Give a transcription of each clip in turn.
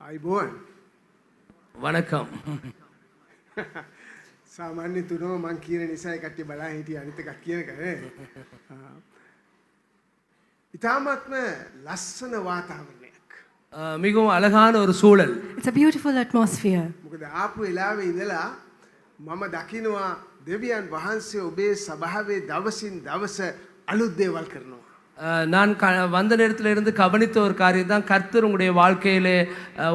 අයිබෝන් வணக்கம். සාමාන්‍ය තුනම මං කියන නිසා කට්ටිය බලා හිටිය අනිත් එකක් කියන එක නේ. ඉතාමත්ම ලස්සන වාතාවරණයක්. மிகவும் அழகான ஒரு சூழல். It's a beautiful atmosphere. මොකද ආපු වෙලාවේ ඉඳලා මම දකිනවා දෙවියන් වහන්සේ ඔබේ සභාවේ දවසින් දවස අලුත් දේවල් කරනවා. நான் வந்த நேரத்தில் இருந்து கவனித்த ஒரு காரியம் தான் கர்த்தர் உங்களுடைய வாழ்க்கையிலே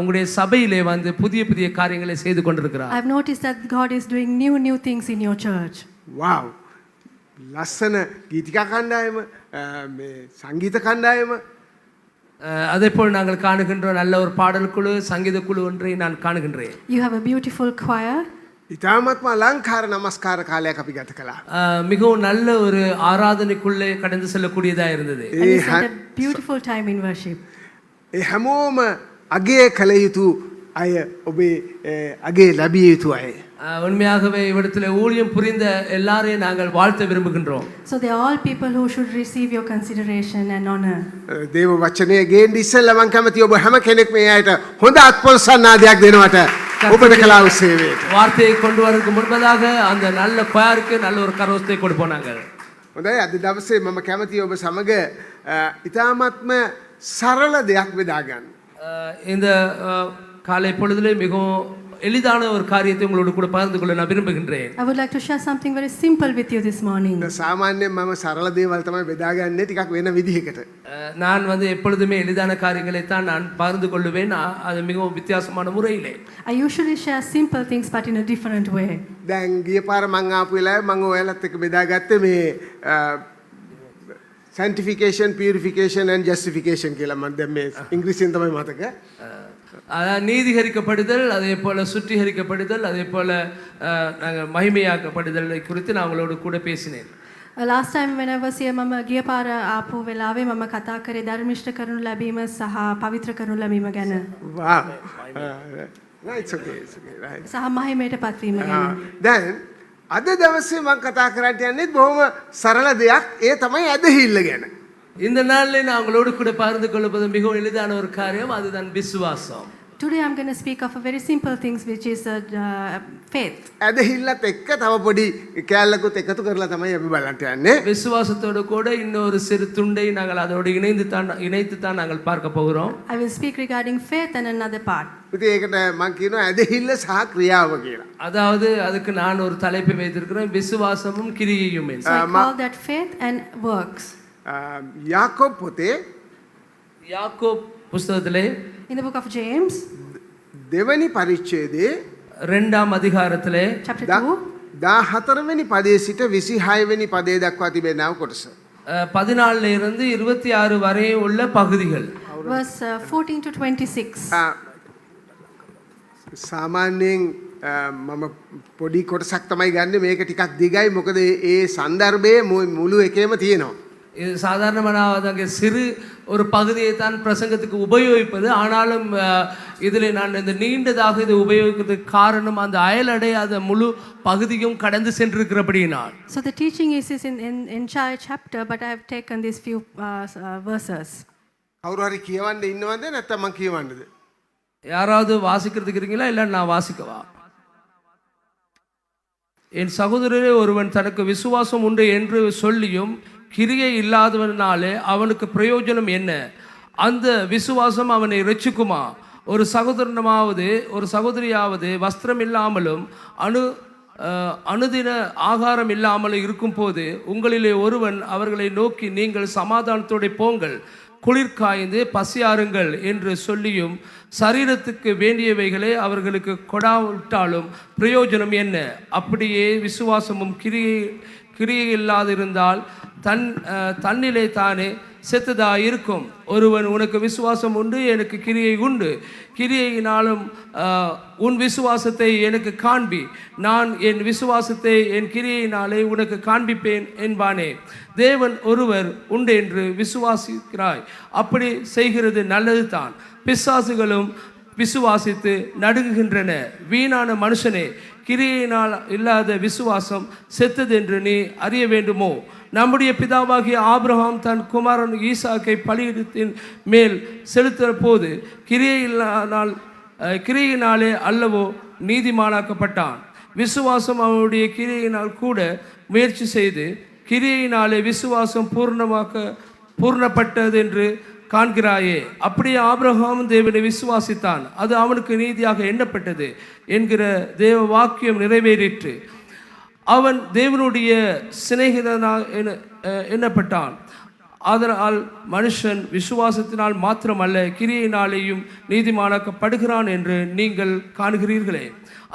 உங்களுடைய சபையிலே வந்து புதிய புதிய காரியங்களை செய்து கொண்டிருக்கிறார். I've noticed that God is doing new things in your church. wow ලස්සන ගීතිකා කණ්ඩායම මේ සංගීත කණ්ඩායම அதேபோல் நாங்கள் காணுகின்ற நல்ல ஒரு பாடல் குழு சங்கீத குழு ஒன்றை நான் காணுகின்றேன். You have a beautiful choir. ඉතාමත්ම අලංකාර නමස්කාර කාලයක් අපි ගත කළා. மிகவும் நல்ல ஒரு ஆராதனைக்குள்ளே கடந்து செல்லக்கூடியதா இருந்தது. And you spent a beautiful time in worship. ඒ හැමෝම අගේ කළ යුතු අය ඔබේ අගේ ලැබිය යුතු අය. உண்மையாகவே இவ்விடத்தில் ஊழியம் புரிந்த எல்லாரையும் நாங்கள் வாழ்த்த விரும்புகின்றோம். So they are all people who should receive your consideration and honor. දේව වචනය ගේන්න ඉස්සෙල්ලා මම කැමති ඔබ හැම කෙනෙක් මේ අයට හොඳ අත්පොල්සන්නාදයක් දෙනවට ඔබට කළා වූ සේවයට. வார்த்தையை கொண்டு வரதுக்கு முன்பதாக அந்த நல்ல கொயருக்கு நல்ல ஒரு கரோஸ்தை கொடுப்போம் நாங்கள். හොඳයි අද දවසේ මම කැමති ඔබ සමග ඉතාමත්ම සරල දෙයක් බෙදා ගන්න. இந்த காலை பொழுதிலே மிகவும் எளிதான ஒரு காரியத்தை உங்களோடு கூட பகிர்ந்து கொள்ள நான் விரும்புகின்றேன். I would like to share something very simple with you this morning. සාමාන්‍යයෙන් මම සරල දේවල් තමයි බෙදාගන්නේ ටිකක් වෙන විදිහකට. நான் வந்து எப்பொழுதுமே எளிதான காரியங்களை தான் நான் பகிர்ந்து கொள்ளுவேன். அது மிகவும் வித்தியாசமான முறையிலே. I usually share simple things but in a different way. දැන් ගිය පාර මං ආපු වෙලාවේ මම ඔයාලත් එක්ක බෙදාගත්තේ මේ sanctification, purification and justification කියලා මම දැන් මේ ඉංග්‍රීසියෙන් තමයි මතක. நீதிகரிக்கப்படுதல் அதே போல சுத்திகரிக்கப்படுதல் அதே போல நாங்கள் மகிமையாக்கப்படுதல் குறித்து நான் உங்களோடு கூட பேசினேன். Last time when I was here මම ගිය පාර ආපු වෙලාවේ මම කතා කරේ ධර්මිෂ්ඨ කරනු ලැබීම සහ පවිත්‍ර කරනු ලැබීම ගැන. wow no it's okay right. සහ මහිමයට පත්වීම ගැන. දැන් අද දවසේ මම කතා කරන්න යන්නේ බොහොම සරල දෙයක්. ඒ තමයි ඇදහිල්ල ගැන. இந்த நாளில் நான் உங்களோடு கூட பகிர்ந்து கொள்வது மிகவும் எளிதான ஒரு காரியம், அதுதான் விசுவாசம். Today I'm going to speak of a very simple things which is faith. ඇදහිල්ලත් එක්ක තව පොඩි කෑල්ලකුත් එකතු කරලා තමයි අපි බලන්න යන්නේ. விசுவாசத்தோடு கூட இன்னொரு சிறு துண்டை நாங்கள் அதோடு இணைத்து தான் நாங்கள் பார்க்க போகிறோம். I will speak regarding faith and another part. ඉතින් ඒකට මම කියනවා ඇදහිල්ල සහ ක්‍රියාව කියලා. அதாவது அதுக்கு நான் ஒரு தலைப்பை வைத்திருக்கிறேன், விசுவாசமும் கிரியையும் என்று. So I call that faith and works. යාකෝබ් පොතේ யாக்கோப் புஸ்தகத்திலே In the book of James දෙවනි පරිච්ඡේදයේ 2ாம் அதிகாரத்திலே chapter 2 14 වෙනි පදයේ සිට 26 වෙනි පදයේ දක්වා තිබෙනා කොටස. 14 இருந்து 26 வரை உள்ள பகுதிகள். verse 14 to 26. සාමාන්‍යයෙන් මම පොඩි කොටසක් තමයි ගන්නෙ. මේක ටිකක් දිගයි. මොකද ඒ සන්දර්භයේ මුළු එකේම තියෙනවා. இது சாதாரணமாக சிறு ஒரு பகுதியை தான் பிரசங்கத்துக்கு உபயோகிப்பது. ஆனாலும் இதில் நான் இந்த நீண்டதாக இது உபயோகிக்கிறதுக்கு காரணம் அந்த அயலடையாத முழு பகுதியும் கடந்து சென்றிருக்கிறபடியினால். So the teaching is in entire chapter, but I have taken these few verses. කවුරු හරි කියවන්න ඉන්නවද නැත්නම් මම කියවන්නද? யாராவது வாசிக்கிறதுக்கு இருக்கீங்களா இல்லை நான் வாசிக்கவா? என் சகோதரரே, ஒருவன் தனக்கு விசுவாசம் உண்டு என்று சொல்லியும் கிரியை இல்லாதவனாலே அவனுக்கு பிரயோஜனம் என்ன? அந்த விசுவாசம் அவனை இரட்சிக்குமா? ஒரு சகோதரனாவது ஒரு சகோதரியாவது வஸ்திரம் இல்லாமலும் அனுதின ஆகாரம் இல்லாமலும் இருக்கும் போது உங்களிலே ஒருவன் அவர்களை நோக்கி நீங்கள் சமாதானத்தோடு போங்கள், குளிர் காய்ந்து பசியாருங்கள் என்று சொல்லியும் சரீரத்துக்கு வேண்டியவைகளை அவர்களுக்கு கொடாவிட்டாலும் பிரயோஜனம் என்ன? அப்படியே விசுவாசமும் கிரியை இல்லாதிருந்தால் தன்னிலே தானே செத்ததா இருக்கும். ஒருவன் உனக்கு விசுவாசம் உண்டு, எனக்கு கிரியை உண்டு, கிரியையினாலும் உன் விசுவாசத்தை எனக்கு காண்பி, நான் என் விசுவாசத்தை என் கிரியையினாலே உனக்கு காண்பிப்பேன் என்பானே. தேவன் ஒருவர் உண்டு என்று விசுவாசிக்கிறாய், அப்படி செய்கிறது நல்லது தான். பிசாசுகளும் விசுவாசித்து நடுங்குகின்றன. வீணான மனுஷனே, கிரியையினால் இல்லாத விசுவாசம் செத்தது என்று நீ அறிய வேண்டுமோ? நம்முடைய பிதாவாகிய ஆபிரகாம் தன் குமாரன் ஈசாக்கை பலியிடத்தின் மேல் செலுத்துகிற போது கிரியையினால் கிரியையினாலே அல்லவோ நீதிமானாக்கப்பட்டான். விசுவாசம் அவனுடைய கிரியையினால் கூட முயற்சி செய்து கிரியையினாலே விசுவாசம் பூர்ணப்பட்டது என்று காண்கிறாயே. அப்படியே ஆபிரகாம் தேவனை விசுவாசித்தான், அது அவனுக்கு நீதியாக எண்ணப்பட்டது என்கிற தேவ வாக்கியம் நிறைவேறிற்று. அவன் தேவனுடைய சிநேகிதனாக எண்ணப்பட்டான். அதனால் மனுஷன் விசுவாசத்தினால் மாத்திரமல்ல கிரியையினாலேயும் நீதிமானாக்கப்படுகிறான் என்று நீங்கள் காணுகிறீர்களே.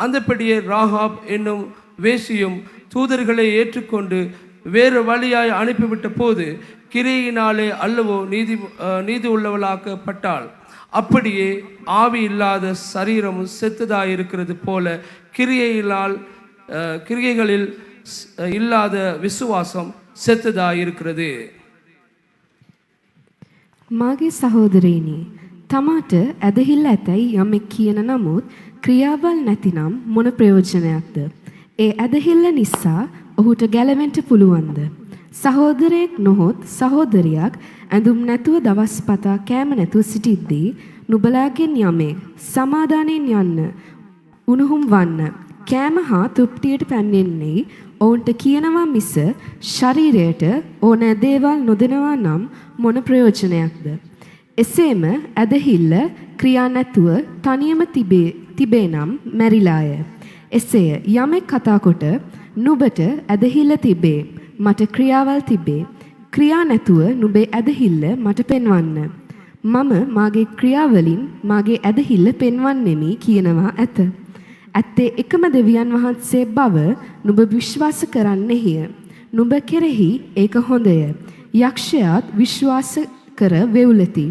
அந்தபடியே ராகாப் என்னும் வேசியும் தூதர்களை ஏற்றுக்கொண்டு வேறு வழியாய் அனுப்பிவிட்ட போது கிரியையினாலே அல்லவோ நீதி உள்ளவளாக்கப்பட்டாள். அப்படியே ஆவி இல்லாத சரீரமும் செத்ததாயிருக்கிறது போல கிரியைகளில் இல்லாத விசுவாசம் செத்ததாயிருக்கிறது. මාගේ සහෝදරයනි, තමාට ඇදහිල්ල ඇතැයි යමෙක් කියන නමුත් ක්‍රියාවල් නැතිනම් මොන ප්‍රයෝජනයක්ද? ඒ ඇදහිල්ල නිසා ඔහුට ගැලවෙන්න පුළුවන්ද? සහෝදරයෙක් නොහොත් සහෝදරියක් ඇඳුම් නැතුව දවස් පතා කෑම නැතුව සිටිද්දී නුඹලාගෙන් යමෙක් සමාදානයෙන් යන්න උණුහුම් වන්න කෑම හා තෘප්තියට පැමිණෙන්නේ ඔවුන්ට කියනවා මිස ශරීරයට ඕනෑ දේවල් නොදෙනවා නම් මොන ප්‍රයෝජනයක්ද? එසේම ඇදහිල්ල ක්‍රියා නැතුව තනියම තිබේ නම් මැරිලාය. එසේය යමෙක් කතා කොට නුඹට ඇදහිල්ල තිබේ, මට ක්‍රියාවල් තිබේ. ක්‍රියා නැතුව නුඹේ ඇදහිල්ල මට පෙන්වන්න. මම මාගේ ක්‍රියාවලින් මාගේ ඇදහිල්ල පෙන්වන්නෙමි කියනවා ඇත. ඇත්තේ එකම දෙවියන් වහන්සේ බව නුඹ විශ්වාස කරන්නෙහිය. නුඹ කෙරෙහි ඒක හොඳය. යක්ෂයාත් විශ්වාස කර වෙවුලති.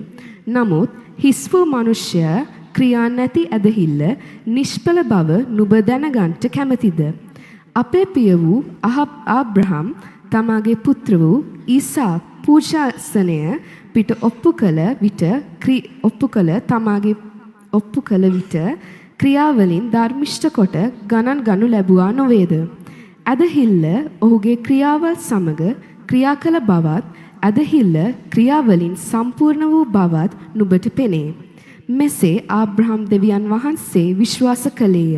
නමුත් හිස් වූ මනුෂ්‍යයා ක්‍රියා නැති ඇදහිල්ල නිෂ්ඵල බව නුඹ දැනගන්ට කැමැතිද? අපේ පිය වූ ආබ්‍රහම් තමාගේ පුත්‍ර වූ ඊසාක් පූජාසනය පිට ඔප්පු කළ විට ක්‍රියාවලින් ධර්මිෂ්ඨ කොට ගණන් ගනු ලැබුවා නොවේද? ඇදහිල්ල ඔහුගේ ක්‍රියාවල් සමග ක්‍රියා කළ බවත් ඇදහිල්ල ක්‍රියාවලින් සම්පූර්ණ වූ බවත් නුඹට පෙනේ. මෙසේ ආබ්‍රහම් දෙවියන් වහන්සේ විශ්වාස කළේය.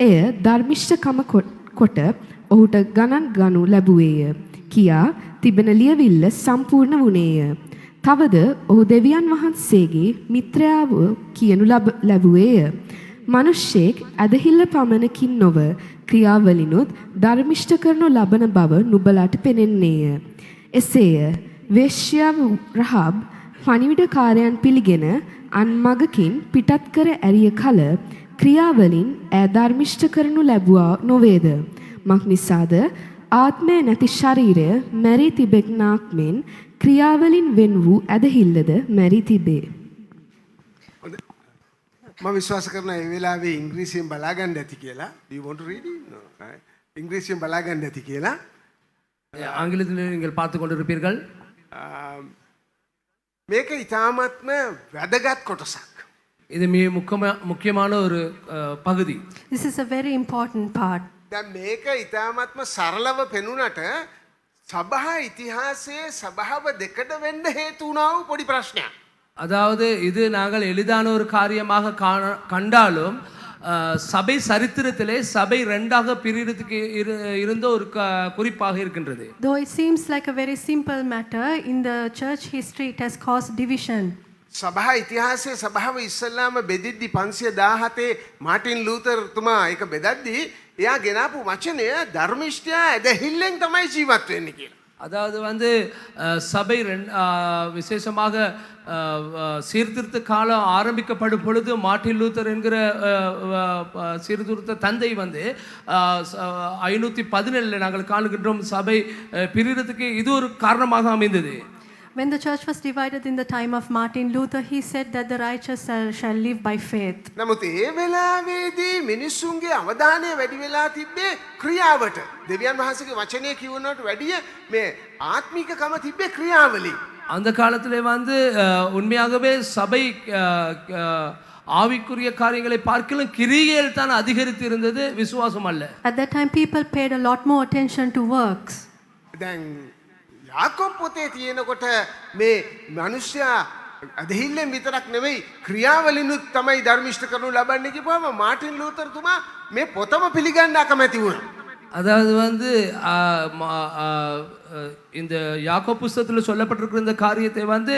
එය ධර්මිෂ්ඨකම කොට ඔහුට ගණන් ගනු ලැබුවේය කියා තිබෙන ලියවිල්ල සම්පූර්ණ වුණේය. තවද ඔහු දෙවියන් වහන්සේගේ මිත්‍රයාව කියනු ලැබුවේය. මනුෂ්‍යෙක් ඇදහිල්ල පමණකින් නොව ක්‍රියාවලිනුත් ධර්මිෂ්ඨ කරනු ලබන බව නුඹලාට පෙනෙන්නේය. එසේය වේශ්‍යාව රහබ් පණිවිඩකාරයන් පිළිගෙන අන් මගකින් පිටත් කර ඇරිය කල ක්‍රියාවලින් ඈ ධර්මිෂ්ඨ කරනු ලැබුවා නොවේද? මක් නිසාද ආත්මය නැති ශරීරය මැරී තිබෙන්නාක් මෙන් ක්‍රියාවලින් වෙන් වූ ඇදහිල්ලද මැරී තිබේ. මම විශ්වාස කරනවා මේ වෙලාවේ ඉංග්‍රීසියෙන් බලාගන්න ඇති කියලා. Do you want to read it? No. ඉංග්‍රීසියෙන් බලාගන්න ඇති කියලා. ஆங்கிலத்தில் நீங்கள் பார்த்து கொண்டிருப்பீர்கள். මේක ඉතාමත්ම වැදගත් කොටසක්. இது மிக முக்கியமான ஒரு பகுதி. This is a very important part. දැන් මේක ඉතාමත්ම සරලව පෙනුනට සභා ඉතිහාසයේ සභාව දෙකට වෙන්න හේතු වුණා වූ පොඩි ප්‍රශ්නයක්. அதாவது இது நாங்கள் எளிதான ஒரு காரியமாக கண்டாலும் சபை சரித்திரத்திலே சபை ரெண்டாக பிரிகிறதுக்கு இருந்த ஒரு குறிப்பாக இருக்கின்றது. Though it seems like a very simple matter, in the church history it has caused division. සභා ඉතිහාසයේ සභාව ඉස්සල්ලාම බෙදිද්දි 517 මාටින් ලූතර් තුමා ඒක බෙදද්දී එයා ගෙනාපු වචනය ධර්මිෂ්ඨයා ඇදහිල්ලෙන් තමයි ජීවත් වෙන්නේ කියලා. அதாவது வந்து சபை விசேஷமாக சீர்திருத்த காலம் ஆரம்பிக்கப்படும் பொழுது மார்ட்டின் லூத்தர் என்கிற சீர்திருத்த தந்தை வந்து 517 நாங்கள் காணுகின்றோம் சபை பிரிகிறதுக்கு இது ஒரு காரணமாக அமைந்தது. When the church was divided in the time of Martin Luther, he said that the righteous shall live by faith. නමුත් ඒ වෙලාවේදී මිනිස්සුන්ගේ අවධානය වැඩි වෙලා තිබ්බේ ක්‍රියාවට. දෙවියන් වහන්සේගේ වචනය කියවනවට වැඩිය මේ ආත්මිකකම තිබ්බේ ක්‍රියාවලින්. அந்த காலத்திலே வந்து உண்மையாகவே சபை ஆவிக்குரிய காரியங்களை பார்க்கலும் கிரியையில் தான் அதிகரித்து இருந்தது, விசுவாசம் அல்ல. At that time people paid a lot more attention to works. දැන් යාකෝබ් පොතේ තියෙනකොට මේ මිනිස්සයා ඇදහිල්ලෙන් විතරක් නෙවෙයි ක්‍රියාවලිනුත් තමයි ධර්මිෂ්ඨ කරනු ලබන්නේ කිව්වම මාටින් ලූතර් තුමා මේ පොතම පිළිගන්න අකමැති වුණා. அதாவது வந்து இந்த யாக்கோபு புஸ்தகத்தில் சொல்லப்பட்டிருக்கிற இந்த காரியத்தை வந்து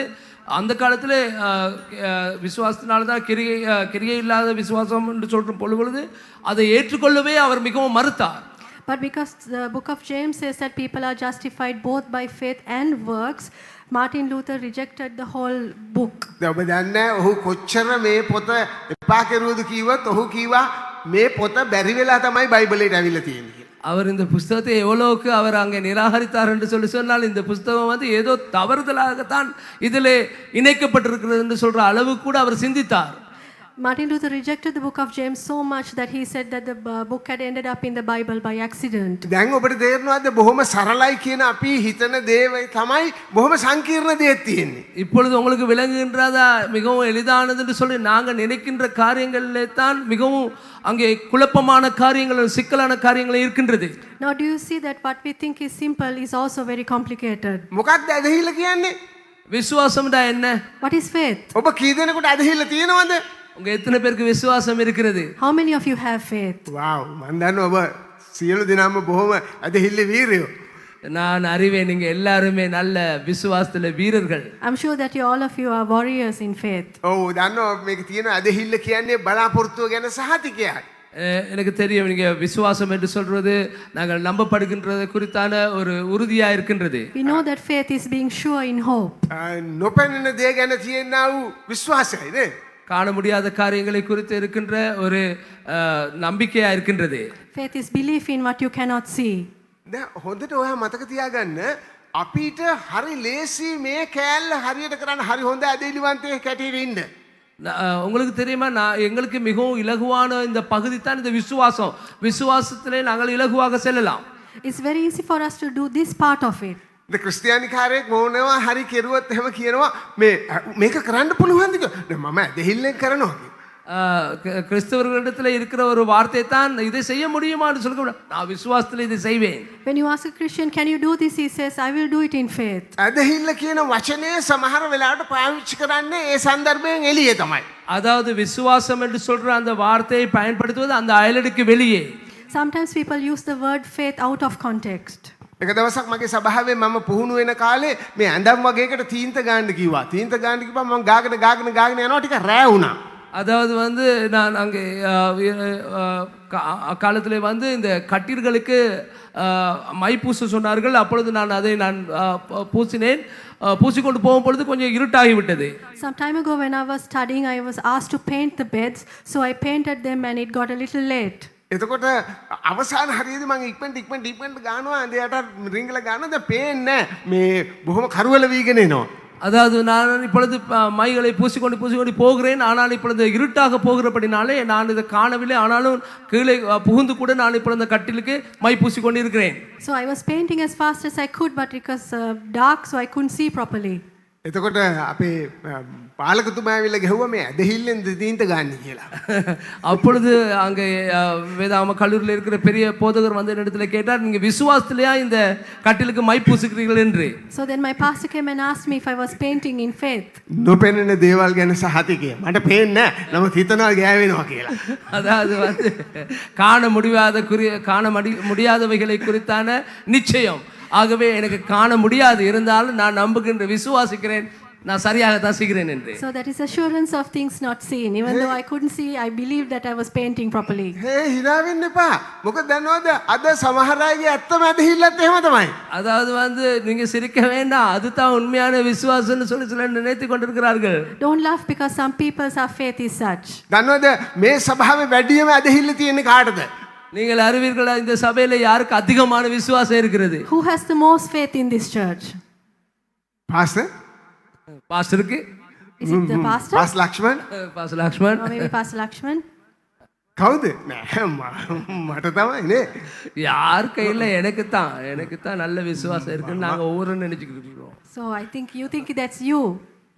அந்த காலத்தில் விசுவாசத்தினால தான் கிரியை இல்லாத விசுவாசம் என்று சொல்கிற பொழுது அதை ஏற்றுக்கொள்ளவே அவர் மிகவும் மறுத்தார். But because the book of James says that people are justified both by faith and works, Martin Luther rejected the whole book. දැන් ඔබ දන්නේ ඔහු කොච්චර මේ පොත එපා කෙරුවද කිව්වත් ඔහු කිව්වා මේ පොත බැරි වෙලා තමයි බයිබලයට ඇවිල්ලා තියෙන්නේ. அவர் இந்த புஸ்தகத்தை எவ்வளவுக்கு அவர் அங்கே நிராகரித்தார் என்று சொன்னால் இந்த புஸ்தகம் வந்து ஏதோ தவறுதலாகத்தான் இதில் இணைக்கப்பட்டிருக்கிறது என்று சொல்ற அளவு கூட அவர் சிந்தித்தார். Martin Luther rejected the book of James so much that he said that the book had ended up in the Bible by accident. දැන් ඔබට තේරෙනවද බොහොම සරලයි කියන අපි හිතන දේ තමයි බොහොම සංකීර්ණ දෙයක් තියෙන්නේ. இப்பொழுது உங்களுக்கு விளங்குகின்றதா மிகவும் எளிதானது என்று சொல்லி நாங்கள் நினைக்கின்ற காரியங்களிலே தான் மிகவும் அங்கே குழப்பமான காரியங்கள் சிக்கலான காரியங்கள் இருக்கின்றது. Now do you see that what we think is simple is also very complicated? මොකක්ද ඇදහිල්ල කියන්නේ? விசுவாசம்டா என்ன? What is faith? ඔබ කී දෙනෙකුට ඇදහිල්ල තියෙනවද? உங்க எத்தனை பேருக்கு விசுவாசம் இருக்கிறது? How many of you have faith? wow මන් දන්නවා ඔබ සියලු දෙනාම බොහොම ඇදහිල්ල වීරයෝ. நான் அறிவேன் நீங்க எல்லாருமே நல்ல விசுவாசத்துல வீரர்கள். I'm sure that all of you are warriors in faith. ඔව් දන්නවා මේක තියෙන ඇදහිල්ල කියන්නේ බලාපොරොත්තුව ගැන සහතිකයක්. எனக்கு தெரியும் நீங்க விசுவாசம் என்று சொல்றது நாங்கள் நம்பப்படுகின்றது குறித்தான ஒரு உறுதியா இருக்கின்றது. We know that faith is being sure in hope. නොපෙනෙන දේ ගැන තියෙනා වූ විශ්වාසයයි නේ. காண முடியாத காரியங்களை குறித்து இருக்கின்ற ஒரு நம்பிக்கையா இருக்கின்றது. Faith is belief in what you cannot see. දැන් හොඳට ඔයා මතක තියාගන්න අපිට හරි ලේසි මේ කෑල්ල හරියට කරන්න හරි හොඳ ඇදහිලිවන්තයෙක් හැටියට ඉන්න. உங்களுக்கு தெரியுமா எங்களுக்கு மிகவும் இலகுவான இந்த பகுதி தான் இந்த விசுவாசம். விசுவாசத்திலே நாங்கள் இலகுவாக செல்லலாம். It's very easy for us to do this part of it. ද ක්‍රිස්තියානිකාරයෙක් මොනවා හරි කෙරුවොත් එහෙම කියනවා මේක කරන්න පුළුවන්ද කියලා. මම ඇදහිල්ලෙන් කරනවා. கிறிஸ்தவர்களிடத்தில் இருக்கிற ஒரு வார்த்தை தான் இதை செய்ய முடியுமான்னு சொல்ல நான் விசுவாசத்தில் இதை செய்வேன். When you ask a Christian, can you do this? He says, I will do it in faith. ඇදහිල්ල කියන වචනේ සමහර වෙලාවට පාවිච්චි කරන්නේ ඒ සන්දර්භයෙන් එළියේ තමයි. அதாவது விசுவாசம் என்று சொல்ற அந்த வார்த்தையை பயன்படுத்துவது அந்த அயலடுக்கு வெளியே. Sometimes people use the word faith out of context. එක දවසක් මගේ සභාවේ මම පුහුණු වෙන කාලේ මේ ඇඳම් වගේකට තීන්ත ගන්න කිව්වා. තීන්ත ගන්න කිව්වම මම ගාගෙන යනවා ටික රෑ වුණා. அதாவது வந்து நான் அங்கே அக்காலத்தில் வந்து இந்த கட்டீர்களுக்கு மை பூச சொன்னார்கள். அப்பொழுது நான் பூசினேன். பூசிக்கொண்டு போகும் பொழுது கொஞ்சம் இருட்டாகிவிட்டது. Some time ago when I was studying, I was asked to paint the beds, so I painted them and it got a little late. එතකොට අවසාන හරියදී මම ඉක්මනට ගානවා අඳයට රින්ගල ගානවා දැන් පේන්නේ මේ බොහොම කරුවල වීගෙන එනවා. அதாவது நான் இப்பொழுது மைகளை பூசிக்கொண்டு போகிறேன். ஆனால் இப்பொழுது இருட்டாக போகிறபடினாலே நான் இதை காணவில்லை. ஆனாலும் கீழே புகுந்து கூட நான் இப்பொழுது அந்த கட்டிலுக்கு மை பூசிக்கொண்டு இருக்கிறேன். So I was painting as fast as I could, but it was dark, so I couldn't see properly. එතකොට අපේ පාලකතුමා ඇවිල්ලා ගෙහුවා මේ ඇදහිල්ලෙන් තීන්ත ගන්න කියලා. அப்பொழுது அங்கே வேதாம கல்லூரியில் இருக்கிற பெரிய போதகர் வந்து இடத்துல கேட்டார், நீங்க விசுவாசத்திலேயா இந்த கட்டிலுக்கு மை பூசுகிறீர்கள் என்று. So then my pastor came and asked me if I was painting in faith. නොපෙනෙන දේවල් ගැන සහතිකය. මට පේන්නේ නැහැ. නමුත් හිතනවා ගෑවෙනවා කියලා. அதாவது வந்து காண முடியாதவைகளை குறித்தான நிச்சயம். ஆகவே எனக்கு காண முடியாது, இருந்தாலும் நான் நம்புகின்ற விசுவாசிக்கிறேன் நான் சரியாக தான் செய்கிறேன் என்று. So that is assurance of things not seen. Even though I couldn't see, I believed that I was painting properly. Hey hina වෙන්න එපා. මොකද දන්නවද අද සමහර අයගේ ඇත්තම ඇදහිල්ලත් එහෙම තමයි. அதாவது வந்து நீங்க சிரிக்க வேண்டாம், அதுதான் உண்மையான விசுவாசம்னு சொல்லி சிலர் நினைத்து கொண்டிருக்கிறார்கள். Don't laugh because some people's faith is such. දන්නවද මේ සභාවේ වැඩිම ඇදහිල්ල තියෙන්නේ කාටද? நீங்கள் அறிவீர்களா இந்த சபையில யாருக்கு அதிகமான விசுவாசம் இருக்கிறது? Who has the most faith in this church? Pastor? பாஸ்டருக்கு? Is it the pastor? Pastor Lakshman? Pastor Lakshman? Or maybe Pastor Lakshman? කවුද? නෑ මට තමයි නේ. யார் கையில் எனக்கு தான் நல்ல விசுவாசம் இருக்குன்னு நாங்கள் ஒவ்வொரு நினைச்சுக்கிட்டு இருக்கோம். So I think you think that's you.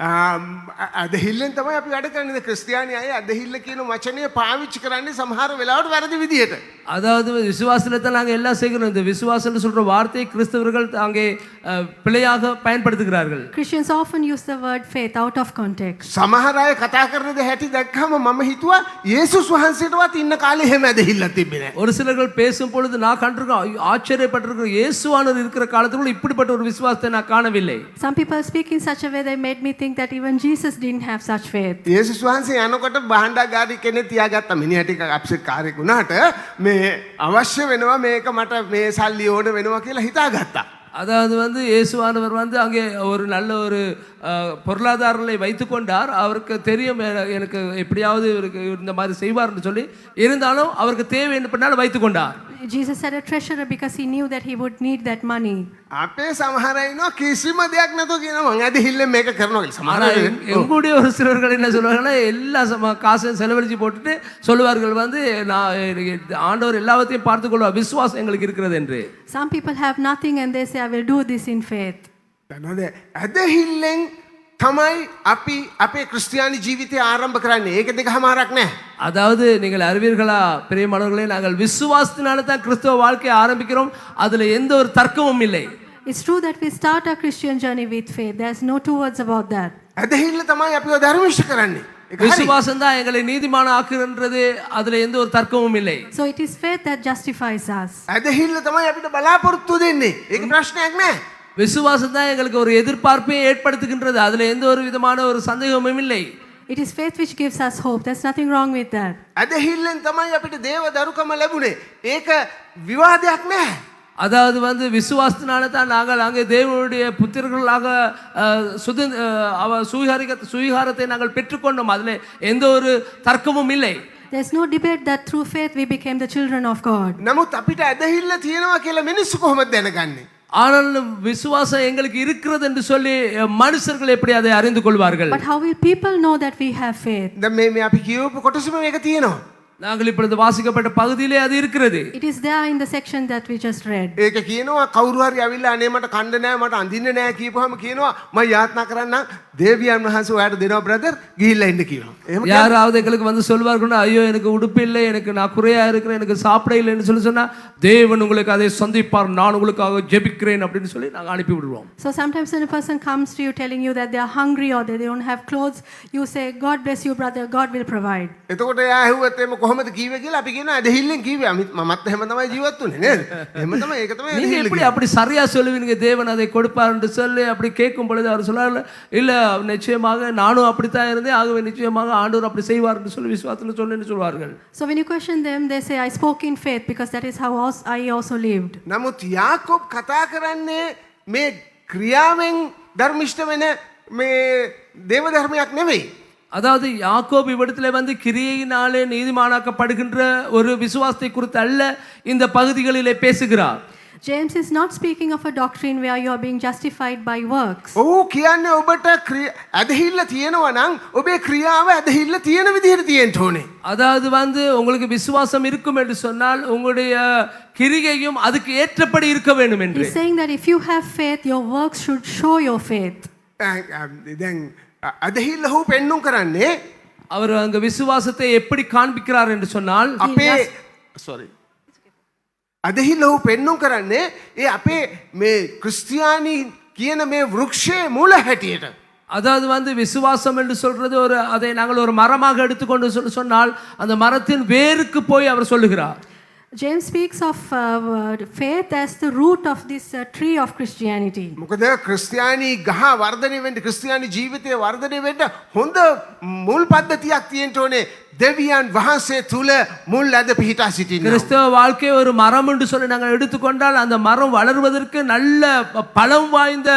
ඇදහිල්ලෙන් තමයි අපි වැඩ කරන්නේ. ක්‍රිස්තියානි අය ඇදහිල්ල කියන වචනය පාවිච්චි කරන්නේ සමහර වෙලාවට වැරදි විදියට. அதாவது விசுவாசத்தில் தான் நாங்கள் எல்லாம் செய்கிறோம். இந்த விசுவாசம்னு சொல்ற வார்த்தையை கிறிஸ்தவர்கள் அங்கே பிழையாக பயன்படுத்துகிறார்கள். Christians often use the word faith out of context. සමහර අය කතා කරන දේ හැටි දැක්කම මම හිතුවා යේසුස් වහන්සේටවත් ඉන්න කාලේ එහෙම ඇදහිල්ලක් තිබ්බේ නැහැ. ஒரு சிலர்கள் பேசும் பொழுது நான் கண்டிருக்கோம், ஆச்சரியப்பட்டிருக்கிறோம், இயேசுவானவர் இருக்கிற காலத்துக்குள்ள இப்படிப்பட்ட ஒரு விசுவாசத்தை நான் காணவில்லை. Some people speak in such a way that made me think that even Jesus didn't have such faith. යේසුස් වහන්සේ යනකොට භාණ්ඩාගාරී කෙනෙක් තියාගත්තා. මිනිහා ටික අප්සෙට් කාර්යයක් වුණාට මේ අවශ්‍ය වෙනවා මේක මට මේ සල්ලි ඕන වෙනවා කියලා හිතාගත්තා. அதாவது வந்து இயேசுவானவர் வந்து அங்கே ஒரு நல்ல ஒரு பொருளாதாரங்களை வைத்து கொண்டார். அவருக்கு தெரியும் எனக்கு எப்படியாவது இவருக்கு இந்த மாதிரி செய்வார்னு சொல்லி, இருந்தாலும் அவருக்கு தேவை என்ன பண்ணாலும் வைத்து கொண்டார். Jesus had a treasurer because he knew that he would need that money. අපේ සමහර අය ඉන්නවා කිසිම දෙයක් නැතුව කියනවා මං ඇදහිල්ලෙන් මේක කරනවා කියලා. සමහර අය எங்களுடைய ஒரு சிலர்கள் என்ன சொல்லுவாங்கன்னா, எல்லா காசையும் செலவழிச்சு போட்டுட்டு சொல்லுவார்கள் வந்து நான் ஆண்டவர் எல்லாத்தையும் பார்த்துக்கொள்வார், விசுவாசம் எங்களுக்கு இருக்கிறது என்று. Some people have nothing and they say I will do this in faith. දන්නවද ඇදහිල්ලෙන් තමයි අපි අපේ ක්‍රිස්තියානි ජීවිතය ආරම්භ කරන්නේ. ඒක දෙකමාරක් නැහැ. அதாவது நீங்கள் அறிவீர்களா பிரியமானவர்களே, நாங்கள் விசுவாசத்தினால தான் கிறிஸ்தவ வாழ்க்கையை ஆரம்பிக்கிறோம். அதுல எந்த ஒரு தர்க்கமும் இல்லை. It's true that we start our Christian journey with faith. There's no two words about that. ඇදහිල්ල තමයි අපිව ධර්මිෂ්ඨ කරන්නේ. விசுவாசம் தான் எங்களை நீதிமான ஆக்குகின்றது. அதுல எந்த ஒரு தர்க்கமும் இல்லை. So it is faith that justifies us. ඇදහිල්ල තමයි අපිට බලාපොරොත්තු දෙන්නේ. ඒක ප්‍රශ්නයක් නෑ. விசுவாசம் தான் எங்களுக்கு ஒரு எதிர்பார்ப்பை ஏற்படுத்துகின்றது. அதுல எந்த ஒரு விதமான ஒரு சந்தேகமும் இல்லை. It is faith which gives us hope. There's nothing wrong with that. ඇදහිල්ලෙන් තමයි අපිට දේව දරුකම ලැබුණේ. ඒක විවාදයක් නෑ. அதாவது வந்து விசுவாசத்தினால தான் நாங்கள் அங்கே தேவனுடைய புத்திரர்களாக சுவீகாரத்தை நாங்கள் பெற்றுக்கொண்டோம். அதில் எந்த ஒரு தர்க்கமும் இல்லை. There's no debate that through faith we became the children of God. නමුත් අපිට ඇදහිල්ල තියෙනවා කියලා මිනිස්සු කොහොමද දැනගන්නේ? ஆனால் விசுவாசம் எங்களுக்கு இருக்கிறது என்று சொல்லி மனுஷர்கள் எப்படி அதை அறிந்து கொள்வார்கள்? But how will people know that we have faith? දැන් මේ අපි කියවපු කොටසම මේක තියෙනවා. நாங்கள் இப்பொழுது வாசிக்கப்பட்ட பகுதியிலே அது இருக்கிறது. It is there in the section that we just read. ඒක කියනවා කවුරු හරි ඇවිල්ලා අනේ මට කන්න නෑ මට අඳින්න නෑ කියපුවාම කියනවා මම යාත්නා කරන්නම් தேவியான் மகாசு வாட தினம் பிரதர் கீழ இන්න කියනවා. එහෙම யாராவது எங்களுக்கு வந்து சொல்வார்கள், ஐயோ எனக்கு உடுப்பு இல்லை, எனக்கு நான் குறையா இருக்கிறேன், எனக்கு சாப்பிட இல்லைன்னு சொல்லி சொன்னா தேவன் உங்களுக்கு அதை சந்திப்பார், நான் உங்களுக்காக ஜெபிக்கிறேன் அப்படின்னு சொல்லி நாங்கள் அனுப்பி விடுவோம். So sometimes when a person comes to you telling you that they are hungry or they don't have clothes, you say God bless you brother, God will provide. එතකොට එයා ඇහුවත් එම කොහොමද කීවේ කියලා අපි කියනවා ඇදහිල්ලෙන් කීවේ. මමත් එහෙම තමයි ජීවත් වුනේ නේද? එහෙම තමයි ඒක තමයි நீங்க எப்படி அப்படி சரியா சொல்லுவீங்க தேவன் அதை கொடுப்பார் என்று சொல்லி அப்படி கேட்கும் பொழுது அவர் சொல்றாரு, இல்ல நிச்சயமாக நானும் அப்படித்தான் இருந்தேன், ஆகவே நிச்சயமாக ஆண்டவர் அப்படி செய்வார் என்று சொல்லி விசுவாசத்துல சொன்னேன்னு சொல்வார்கள். So when you question them they say I spoke in faith because that is how I also lived. නමුත් යාකෝබ් කතා කරන්නේ මේ ක්‍රියාවෙන් ධර්මිෂ්ඨ වෙන මේ දේව ධර්මයක් නෙවෙයි. அதாவது யாக்கோபு இவ்விடத்தில் வந்து கிரியையினாலே நீதிமானாக்கப்படுகின்ற ஒரு விசுவாசத்தை குறித்து அல்ல இந்த பகுதிகளிலே பேசுகிறார். James is not speaking of a doctrine where you are being justified by works. ඔව් කියන්නේ ඔබට ඇදහිල්ල තියෙනවා නම් ඔබේ ක්‍රියාව ඇදහිල්ල තියෙන විදිහට තියෙන්න ඕනේ. அதாவது வந்து உங்களுக்கு விசுவாசம் இருக்கும் என்று சொன்னால் உங்களுடைய கிரிகையும் அதுக்கு ஏற்றபடி இருக்க வேண்டும் என்று. He's saying that if you have faith your works should show your faith. දැන් ඇදහිල්ල හො පෙන්නුම් කරන්නේ அவர் அங்க விசுவாசத்தை எப்படி காண்பிக்கிறார் என்று சொன்னால் අපේ ඇදහිල්ල හො පෙන්නුම් කරන්නේ ඒ අපේ මේ ක්‍රිස්තියානි කියන මේ වෘක්ෂයේ මූල හැටියට. அதாவது வந்து விசுவாசம் என்று சொல்றது ஒரு அதை நாங்கள் ஒரு மரமாக எடுத்துக்கொண்டு சொன்னால் அந்த மரத்தின் வேருக்கு போய் அவர் சொல்லுகிறார். James speaks of faith as the root of this tree of Christianity. මොකද ක්‍රිස්තියානි ගහ වර්ධනය වෙන්න ක්‍රිස්තියානි ජීවිතය වර්ධනය වෙන්න හොඳ මුල් පද්ධතියක් තියෙන්න ඕනේ. දෙවියන් වහන්සේ තුල මුල් ඇද පිහිටා සිටින්න. கிறிஸ்தவ வாழ்க்கை ஒரு மரம் என்று சொல்லி நாங்கள் எடுத்துக்கொண்டால் அந்த மரம் வளர்வதற்கு நல்ல பலம் வாய்ந்த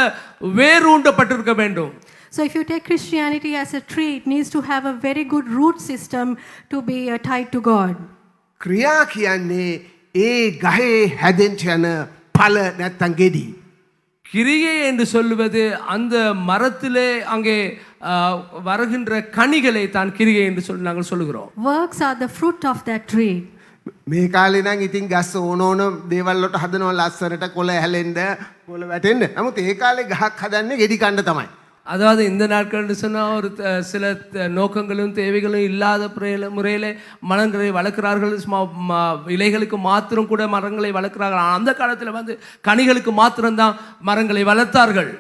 வேர் ஊண்டப்பட்டிருக்க வேண்டும். So if you take Christianity as a tree, it needs to have a very good root system to be tied to God. ක්‍රියා කියන්නේ ඒ ගහේ හැදෙන්න යන ඵල නැත්තම් ගෙඩි. கிரியை என்று சொல்லுவது அந்த மரத்திலே அங்கே வருகின்ற கனிகளை தான் கிரியை என்று சொல்லி நாங்கள் சொல்லுகிறோம். Works are the fruit of that tree. මේ කාලේ නම් ඉතින් ගස් ඕන දේවල් වලට හදනවා ලස්සනට කොළ හැලෙන්න කොළ වැටෙන්න. නමුත් ඒ කාලේ ගහක් හදන්නේ ගෙඩි කන්න තමයි. அதாவது இந்த நாட்கள்னு சொன்னால் ஒரு சில நோக்கங்களும் தேவைகளும் இல்லாத முறையில் மரங்களை வளர்க்கிறார்கள். இலைகளுக்கு மாத்திரம் கூட மரங்களை வளர்க்கிறார்கள். அந்த காலத்தில் வந்து கனிகளுக்கு மாத்திரம்தான் மரங்களை வளர்த்தார்கள்.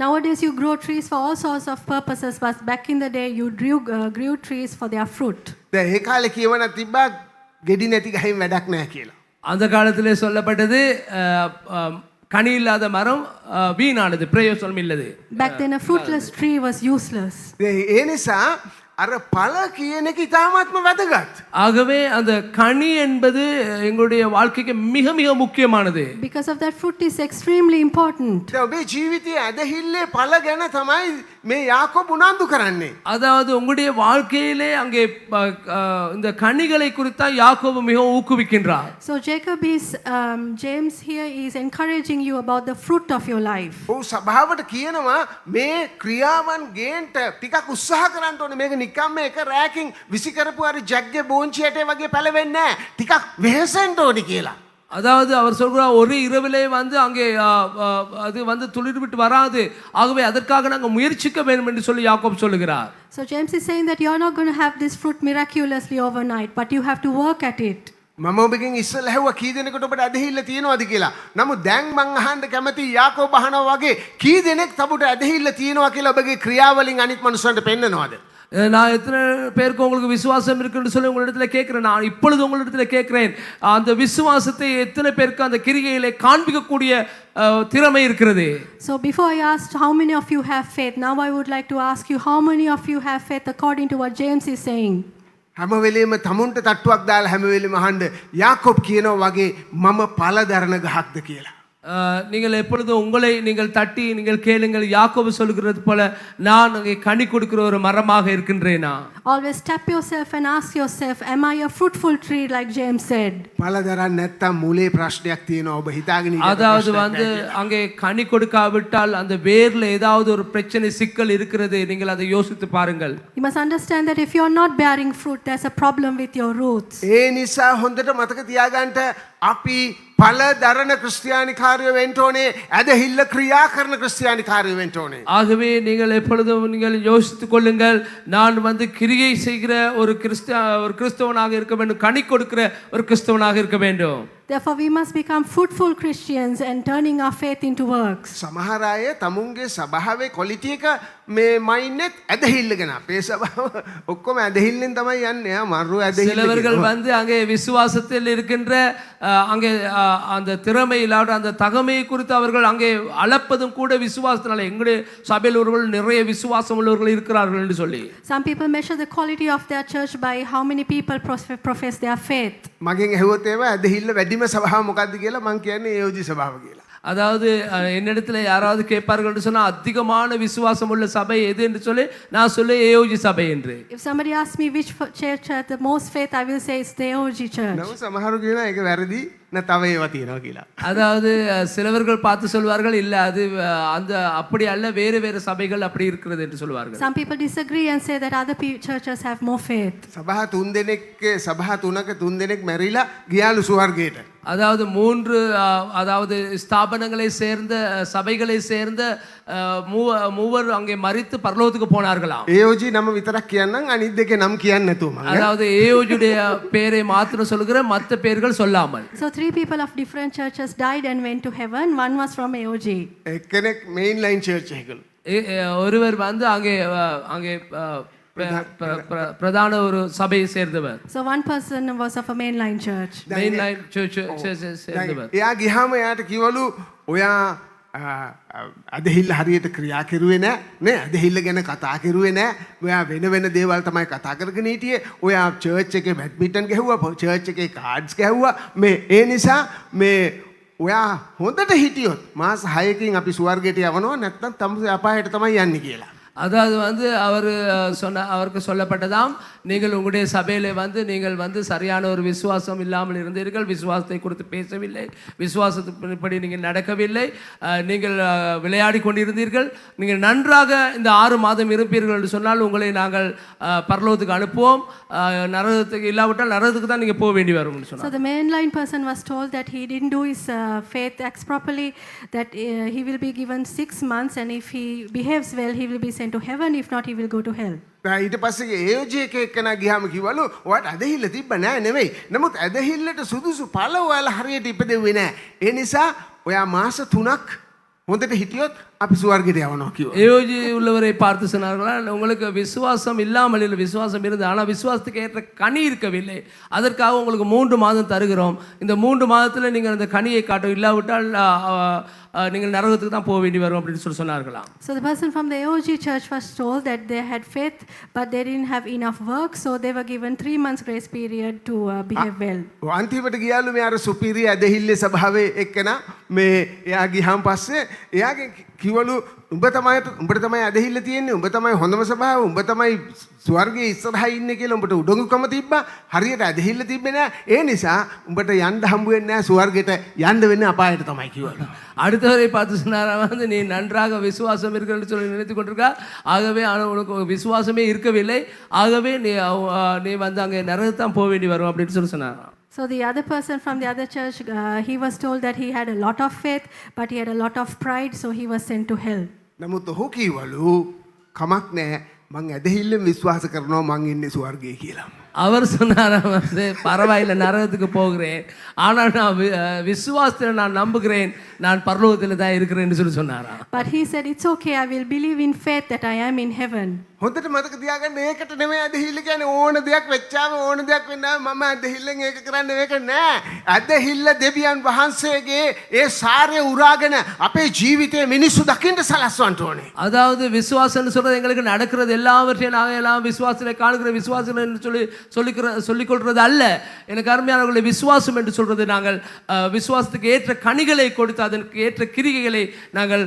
Nowadays you grow trees for all sorts of purposes, but back in the day you grew trees for their fruit. දැන් ඒ කාලේ කියවන තිබ්බා ගෙඩි නැති ගහින් වැඩක් නැහැ කියලා. அந்த காலத்திலே சொல்லப்பட்டது கனி இல்லாத மரம் வீணானது, பிரயோஜனம் இல்லது. Back then a fruitless tree was useless. ඒ නිසා අර ඵල කියන එක ඉතාමත්ම වැදගත්. ஆகவே அந்த கனி என்பது எங்களுடைய வாழ்க்கைக்கு மிக மிக முக்கியமானது. Because of that, fruit is extremely important. දැන් ඔබේ ජීවිතයේ ඇදහිල්ලේ ඵල ගැන තමයි මේ යාකෝබ් උනන්දු කරන්නේ. அதாவது உங்களுடைய வாழ்க்கையிலே அங்கே இந்த கனிகளை குறித்து யாக்கோபு மிகவும் ஊக்குவிக்கின்றார். So James here is encouraging you about the fruit of your life. ඔව් සභාවට කියනවා මේ ක්‍රියාවන් ගේන්න ටිකක් උත්සාහ කරන්න ඕනේ. මේක නිකම්ම එක රෑකින් විසි කරපු හරි ජැග්ගේ බෝන්චියට වගේ පැලවෙන්නේ නැහැ. ටිකක් වෙහෙසෙන්න ඕනේ කියලා. அதாவது அவர் சொல்கிறார், ஒரு இரவிலே வந்து அங்கே அது வந்து துளிர் விட்டு வராது, ஆகவே அதற்காக நாங்கள் முயற்சிக்க வேண்டும் என்று சொல்லி யாக்கோபு சொல்லுகிறார். So James is saying that you are not going to have this fruit miraculously overnight, but you have to work at it. මම ඔබගෙන් ඉස්සෙල්ලා ඇහුවා කී දෙනෙකුට ඔබට ඇදහිල්ල තියෙනවද කියලා. නමුත් දැන් මං අහන්න කැමති යාකෝබ් අහනවා වගේ කී දෙනෙක් තබුට ඇදහිල්ල තියෙනවා කියලා ඔබගේ ක්‍රියාවලින් අනිත් මනුස්සයන්ට පෙන්නනවද? நான் எத்தனை பேருக்கு உங்களுக்கு விசுவாசம் இருக்குன்னு சொல்லி உங்களிடத்தில் கேட்கிறேன். நான் இப்பொழுது உங்களிடத்தில் கேட்கிறேன், அந்த விசுவாசத்தை எத்தனை பேருக்கு அந்த கிரிகையிலே காண்பிக்கக்கூடிய திறமை இருக்கிறது? So before I asked how many of you have faith, now I would like to ask you how many of you have faith according to what James is saying. හැම වෙලේම තමුන්ට තට්ටුවක් දාලා හැම වෙලේම අහන්න යාකෝබ් කියනවා වගේ මම ඵල දරන ගහක්ද කියලා. நீங்கள் எப்பொழுதும் உங்களை நீங்கள் தட்டி நீங்கள் கேளுங்கள், யாக்கோபு சொல்கிறது போல நான் அங்கே கனி கொடுக்கிற ஒரு மரமாக இருக்கின்றேனா? Always tap yourself and ask yourself, am I a fruitful tree like James said? ඵල දරන්න නැත්තම් මූලේ ප්‍රශ්නයක් තියෙනවා. ඔබ හිතාගෙන ඉන්න. அதாவது வந்து அங்கே கனி கொடுக்காவிட்டால் அந்த வேர்ல ஏதாவது ஒரு பிரச்சனை சிக்கல் இருக்கிறது. நீங்கள் அதை யோசித்து பாருங்கள். You must understand that if you are not bearing fruit, there's a problem with your roots. ඒ නිසා හොඳට මතක තියාගන්න අපි ඵල දරන ක්‍රිස්තියානිකාරයෝ වෙන්න ඕනේ. ඇදහිල්ල ක්‍රියා කරන ක්‍රිස්තියානිකාරයෝ වෙන්න ඕනේ. ஆகவே நீங்கள் எப்பொழுதும் நீங்கள் யோசித்துக் கொள்ளுங்கள், நான் வந்து கிரியை செய்கிற ஒரு கிறிஸ்தவனாக இருக்க வேண்டும், கனி கொடுக்கிற ஒரு கிறிஸ்தவனாக இருக்க வேண்டும். Therefore we must become fruitful Christians and turning our faith into works. සමහර අය තමුන්ගේ සභාවේ ක්වොලිටි එක මේ මයින්නෙත් ඇදහිල්ලගෙන අපේ සභාව ඔක්කොම ඇදහිල්ලෙන් තමයි යන්නේ. මරු ඇදහිල්ල. சிலவர்கள் வந்து அங்கே விசுவாசத்தில் இருக்கின்ற அங்கே அந்த திறமை இல்லாத அந்த தகமையை குறித்து அவர்கள் அங்கே அளப்பதும் கூட விசுவாசத்தினால. எங்களுடைய சபையில் ஒருவர்கள் நிறைய விசுவாசம் உள்ளவர்கள் இருக்கிறார்கள் என்று சொல்லி. Some people measure the quality of their church by how many people profess their faith. මගෙන් ඇහුවොත් ඒවා ඇදහිල්ල වැඩිම සභාව මොකක්ද කියලා මං කියන්නේ AOG සභාව කියලා. அதாவது என்னிடத்துல யாராவது கேட்பார்கள் என்று சொன்னால் அதிகமான விசுவாசம் உள்ள சபை எது என்று சொல்லி நான் சொல்ல ஏஓஜி சபை என்று. If somebody asks me which church has the most faith, I will say it's the AOG church. නම සමහරු කියනවා ඒක වැරදි නැතව ඒවා තියෙනවා කියලා. அதாவது சிலவர்கள் பார்த்து சொல்வார்கள், இல்ல அது அந்த அப்படி அல்ல, வேறு வேறு சபைகள் அப்படி இருக்கிறது என்று சொல்வார்கள். Some people disagree and say that other churches have more faith. සභා තුන් තුනක තුන් දෙනෙක් මැරිලා ගියාලු ස්වර්ගයට. அதாவது அதாவது ஸ்தாபனங்களை சேர்ந்த சபைகளை சேர்ந்த மூவர் அங்கே மரித்து பரலோகத்துக்கு போனார்களாம். ஏஓஜி நம்ம விතරක් කියන්නම් අනිත් දෙකේ නම් කියන්නේ නැතුව මම. அதாவது ஏஓஜியுடைய பேரை மாத்திரம் சொல்லுகிற மற்ற பேர்கள் சொல்லாமல். So 3 people of different churches died and went to heaven. One was from AOG. එක්කෙනෙක් මේන් ලයින් චර්ච් එකකලු. ஒருவர் வந்து அங்கே பிரதான ஒரு சபையை சேர்ந்தவர். So one person was of a mainline church. mainline church சேர்ந்தவர். එයා ගියාම එයාට කිව්වලු ඔයා අදහිල්ල හරියට ක්‍රියා කෙරුවේ නැහැ නේ, අදහිල්ල ගැන කතා කෙරුවේ නැහැ, ඔයා වෙන දේවල් තමයි කතා කරගෙන හිටියේ, ඔයා චර්ච් එකේ බැඩ්මින්ටන් ගැහුවා, චර්ච් එකේ කාඩ්ස් ගැහුවා, මේ ඒ නිසා මේ ඔයා හොඳට හිටියොත් මාස 6කින් අපි ස්වර්ගයට යවනවා, නැත්නම් තමයි අපායට තමයි යන්නේ කියලා. அதாவது வந்து அவர் அவருக்கு சொல்லப்பட்டதாம், நீங்கள் உங்களுடைய சபையிலே வந்து நீங்கள் வந்து சரியான ஒரு விசுவாசம் இல்லாமல் இருந்தீர்கள், விசுவாசத்தை குறித்து பேசவில்லை, விசுவாசத்தின்படி நீங்கள் நடக்கவில்லை, நீங்கள் விளையாடி கொண்டிருந்தீர்கள், நீங்கள் நன்றாக இந்த 6 மாதம் இருப்பீர்கள் என்று சொன்னால் உங்களை நாங்கள் பரலோகத்துக்கு அனுப்புவோம், நரகத்துக்கு இல்லாவிட்டால் நரகத்துக்கு தான் நீங்கள் போக வேண்டி வரும்னு சொன்னார். So the mainline person was told that he didn't do his faith acts properly, that he will be given 6 months, and if he behaves well, he will be sent to heaven. If not, he will go to hell. ඊට පස්සේ ඒජේ එක එක්කෙනා ගියාම කිව්වලු ඔයාට ඇදහිල්ල තිබ්බ නෑ නෙවෙයි. නමුත් ඇදහිල්ලට සුදුසු පළ ඔයාලා හරියට ඉපදෙව්වේ නෑ. ඒ නිසා ඔයා මාස 3ක් හොඳට හිටියොත් අපි සුවර්ගයට යවනවා කිව්වා. ஏயோஜி உள்ளவரை பார்த்து சொன்னார்களா, உங்களுக்கு விசுவாசம் இல்லாமல் இல்லை, விசுவாசம் இருந்தது, ஆனால் விசுவாசத்துக்கு ஏற்ற கனி இருக்கவில்லை, அதற்காக உங்களுக்கு 3 மாதம் தருகிறோம், இந்த 3 மாதத்தில் நீங்கள் அந்த கனியை காட்டும், இல்லாவிட்டால் நீங்கள் நரகத்துக்கு தான் போக வேண்டி வரும் அப்படின்னு சொன்னார்களாம். So the person from the AOG church was told that they had faith but they didn't have enough work, so they were given 3 months grace period to behave well. අන්තිමට ගියාලු මේ අර සුපිරිය ඇදහිල්ලේ ස්වභාවයේ එක්කෙනා මේ එයා ගියාන් පස්සේ එයාගෙන් කිව්වලු උඹට තමයි ඇදහිල්ල තියෙන්නේ, උඹ තමයි හොඳම ස්වභාවය, උඹ තමයි ස්වර්ගයේ ඉස්සරහා ඉන්නේ කියලා උඹට උඩඟුකම තිබ්බා, හරියට ඇදහිල්ල තිබ්බේ නෑ, ඒ නිසා උඹට යන්න හම්බ වෙන්නේ නෑ, ස්වර්ගයට යන්න වෙන්නේ අපායට තමයි කිව්වලු. அடுத்தவரை பார்த்து சொன்னாரா வந்து, நீ நன்றாக விசுவாசம் இருக்கிறன்னு சொல்லி நினைத்து கொண்டிருக்கா, ஆகவே ஆனால் உனக்கு விசுவாசமே இருக்கவில்லை, ஆகவே நீ வந்து அங்கே நரகத்தான் போக வேண்டி வரும் அப்படின்னு சொன்னாராம். So the other person from the other church, he was told that he had a lot of faith but he had a lot of pride, so he was sent to hell. නමුත් ඔහු කිව්වලු කමක් නෑ, මං ඇදහිල්ලෙන් විශ්වාස කරනවා මං ඉන්නේ ස්වර්ගයේ කියලා. அவர் சொன்னாராம் வந்து, பரவாயில்லை நரகத்துக்கு போகிறேன், ஆனால் நான் விசுவாசத்தில் நான் நம்புகிறேன், நான் பரலோகத்தில் தான் இருக்கிறேன்னு சொல்லி சொன்னாராம். But he said, it's okay, I will believe in faith that I am in heaven. හොඳට මතක තියාගන්න, ඒකට නෙමෙයි ඇදහිල්ල කියන්නේ. ඕන දෙයක් වෙච්චාම ඕන දෙයක් වෙනවා මම ඇදහිල්ලෙන් ඒක කරන්න මේක නෑ. ඇදහිල්ල දෙවියන් වහන්සේගේ ඒ සාරය උරාගෙන අපේ ජීවිතේ මිනිස්සු දකින්න සලස්වන්න ඕනේ. அதாவது விசுவாசம்னு சொல்றது எங்களுக்கு நடக்கிறது எல்லாவற்றையும் நாங்கள் எல்லாம் விசுவாசத்தில் காணுகிற விசுவாசம் என்று சொல்லிக் கொள்றது அல்ல. எனக்கு அருமையானவர்களை, விசுவாசம் என்று சொல்றது நாங்கள் விசுவாசத்துக்கு ஏற்ற கனிகளை கொடுத்து அதற்கு ஏற்ற கிரிகைகளை நாங்கள்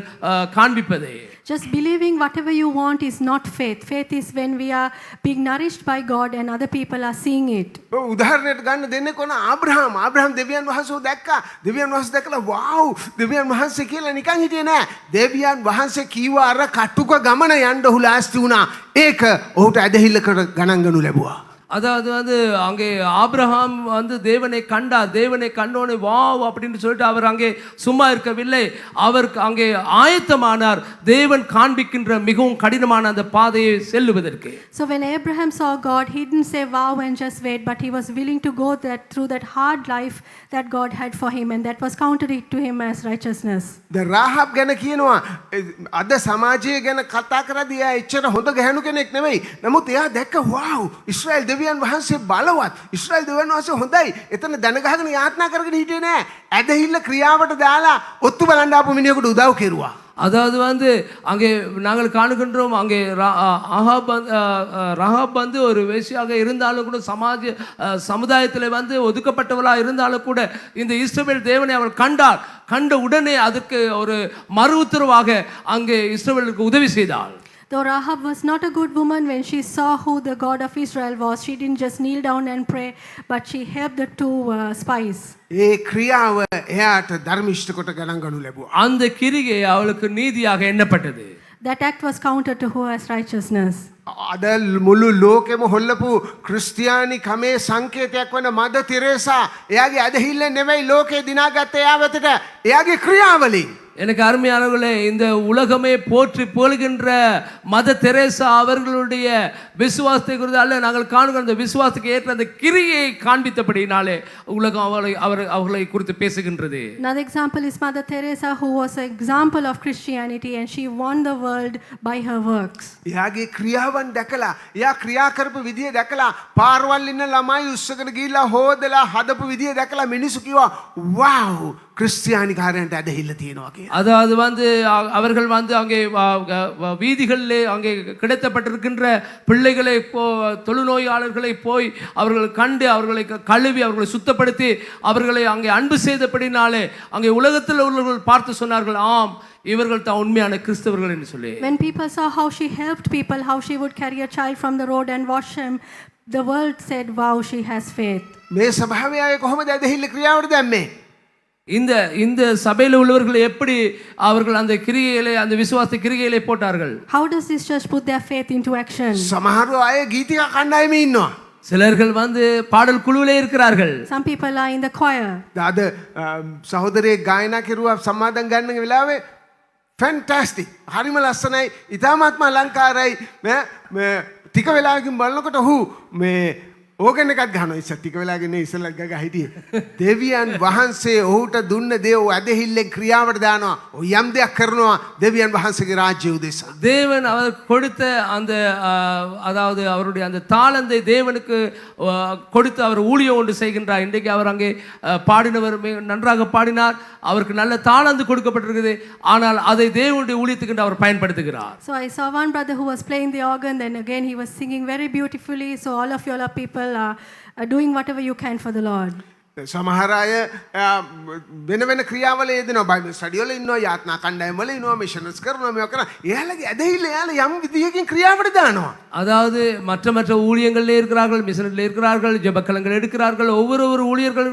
காண்பிப்பதே. Just believing whatever you want is not faith. Faith is when we are being nourished by God and other people are seeing it. උදාහරණයක් ගන්න දෙන්නේ කොන ආබ්‍රහම් දෙවියන් වහන්සේව දැක්කා. දෙවියන් වහන්සේ දැකලා වාව් දෙවියන් වහන්සේ කියලා නිකන් හිටියේ නෑ. දෙවියන් වහන්සේ කීවා අර කටුක ගමන යන්න ඔහු ලෑස්ති වුණා. ඒක ඔහුට ඇදහිල්ලකට ගණන් ගනු ලැබුවා. அதாவது வந்து அங்கே ஆபிரகாம் வந்து தேவனை கண்டார், தேவனை கண்டோனே வாவ் அப்படின்னு சொல்லிட்டு அவர் அங்கே சும்மா இருக்கவில்லை, அவர் அங்கே ஆயத்தமானார் தேவன் காண்பிக்கின்ற மிகவும் கடினமான அந்த பாதையை செல்லுவதற்கு. So when Abraham saw God, he didn't say wow and just wait, but he was willing to go through that hard life that God had for him, and that was counted to him as righteousness. The රාහබ් ගැන කියනවා අද සමාජය ගැන කතා කරද්දී එයා එච්චර හොඳ ගැහණු කෙනෙක් නෙවෙයි. නමුත් එයා දැක්ක වාව් ඊශ්‍රායල් දෙවියන් වහන්සේ බලවත්, ඊශ්‍රායල් දෙවියන් වහන්සේ හොඳයි. එතන දැනගහගෙන යාත්‍රා කරගෙන හිටියේ නෑ. ඇදහිල්ල ක්‍රියාවට දාලා ඔත්තු බලන්න ආපු මිනිහෙකුට උදව් කෙරුවා. அதாவது வந்து அங்கே நாங்கள் காணுகின்றோம், அங்கே ரஹாப் வந்து ஒரு வேசியாக இருந்தாலும் கூட சமுதாயத்தில் வந்து ஒதுக்கப்பட்டவளாக இருந்தாலும் கூட இந்த இஸ்ரவேல் தேவனை அவள் கண்டார். கண்ட உடனே அதற்கு ஒரு மறு உத்தரவாக அங்கே இஸ்ரவேலுக்கு உதவி செய்தாள். Though Rahab was not a good woman, when she saw who the God of Israel was, she didn't just kneel down and pray, but she helped the 2 spies. ඒ ක්‍රියාව එයාට ධර්මිෂ්ඨ කොට ගණන් ගනු ලැබුවා. அந்த கிரியை அவளுக்கு நீதியாக எண்ணப்பட்டது. That act was counted to her as righteousness. අද මුළු ලෝකෙම හොල්ලපු ක්‍රිස්තියානි කමේ සංකේතයක් වන මද තිරේසා එයාගේ ඇදහිල්ලෙන් නෙවෙයි ලෝකේ දිනාගත්ත එයා වෙතට එයාගේ ක්‍රියාවලින්. எனக்கு அருமையானவர்களே, இந்த உலகமே போற்றி புகழ்கின்ற மத தெரேசா அவர்களுடைய விசுவாசத்தை குறித்து அல்ல, நாங்கள் காணுகிற அந்த விசுவாசத்துக்கு ஏற்ற அந்த கிரியை காண்பித்தபடினாலே உலகம் அவர்களை குறித்து பேசுகின்றது. Another example is Mother Teresa, who was an example of Christianity, and she won the world by her works. එයාගේ ක්‍රියාවන් දැකලා, එයා ක්‍රියා කරපු විදිය දැකලා, පාරවල් ඉන්න ළමයි උස්සගෙන ගිහිල්ලා හොදලා හදපු විදිය දැකලා මිනිස්සු කිව්වා வாவ் கிறிஸ்டியானி காரன்ට ඇදහිල්ල තියෙනවා කියලා. அதாவது வந்து அவர்கள் வந்து அங்கே வீதிகளிலே அங்கே கிடைத்தப்பட்டிருக்கின்ற பிள்ளைகளை தொழுநோயாளர்களை போய் அவர்கள் கண்டு அவர்களை கழுவி அவர்களை சுத்தப்படுத்தி அவர்களை அங்கே அன்பு செய்தபடினாலே அங்கே உலகத்தில் உள்ளவர்கள் பார்த்து சொன்னார்கள், ஆம் இவர்கள் தான் உண்மையான கிறிஸ்தவர்கள் என்று சொல்லி. When people saw how she helped people, how she would carry a child from the road and wash him, the world said, wow, she has faith. මේ සභාවේ අය කොහොමද ඇදහිල්ල ක්‍රියාවට දැම්මේ? இந்த இந்த சபையில் உள்ளவர்கள் எப்படி அவர்கள் அந்த கிரியையிலே அந்த விசுவாச கிரியையிலே போட்டார்கள்? How does this church put their faith into action? සමහර අය ගීතික කණ්ඩායමේ ඉන්නවා. சிலர்கள் வந்து பாடல் குழுவிலே இருக்கிறார்கள். Some people are in the choir. අද සහෝදරයෙක් ගායනා කෙරුවා සම්මාදන් ගන්න වෙලාවේ ෆැන්ටස්ටික්. හරිම ලස්සනයි. ඉතාමත්ම අලංකාරයි. මේ ටික වෙලාවකින් බලනකොට ඔහු මේ ඕගන් එකක් ගහනවා. ඉතින් ටික වෙලාවකින් ඉස්සෙල්ලා ගග හිටියේ. දෙවියන් වහන්සේ ඔහුට දුන්න දේ ඔය ඇදහිල්ලෙන් ක්‍රියාවට දානවා. ඔය යම් දෙයක් කරනවා දෙවියන් වහන්සේගේ රාජ්‍ය උදෙසා. தேவன் அவர் கொடுத்த அந்த அதாவது அவருடைய அந்த தாளந்தை தேவனுக்கு கொடுத்து அவர் ஊழியம் ஒன்று செய்கின்றார். இன்றைக்கு அவர் அங்கே பாடினவர் நன்றாக பாடினார். அவருக்கு நல்ல தாளந்து கொடுக்கப்பட்டிருக்குது. ஆனால் அதை தேவனுடைய ஊழியத்துக்கு அவர் பயன்படுத்துகிறார். So I saw one brother who was playing the organ, then again he was singing very beautifully. So all of you all are people are doing whatever you can for the Lord. සමහර අය වෙන වෙන ක්‍රියාවල යෙදෙනවා. Bible study වල ඉන්නවා, යාත්නා කණ්ඩායම් වල ඉන්නවා, මිෂනරිස් කරනවා, මේවා කරනවා. එයාලගේ ඇදහිල්ල එයාලා යම් විදියකින් ක්‍රියාවට දානවා. அதாவது மற்ற மற்ற ஊழியங்களிலே இருக்கிறார்கள், மிஷனரிலே இருக்கிறார்கள், ஜெபக்கலங்கள் எடுக்கிறார்கள். ஒவ்வொரு ஊழியர்கள்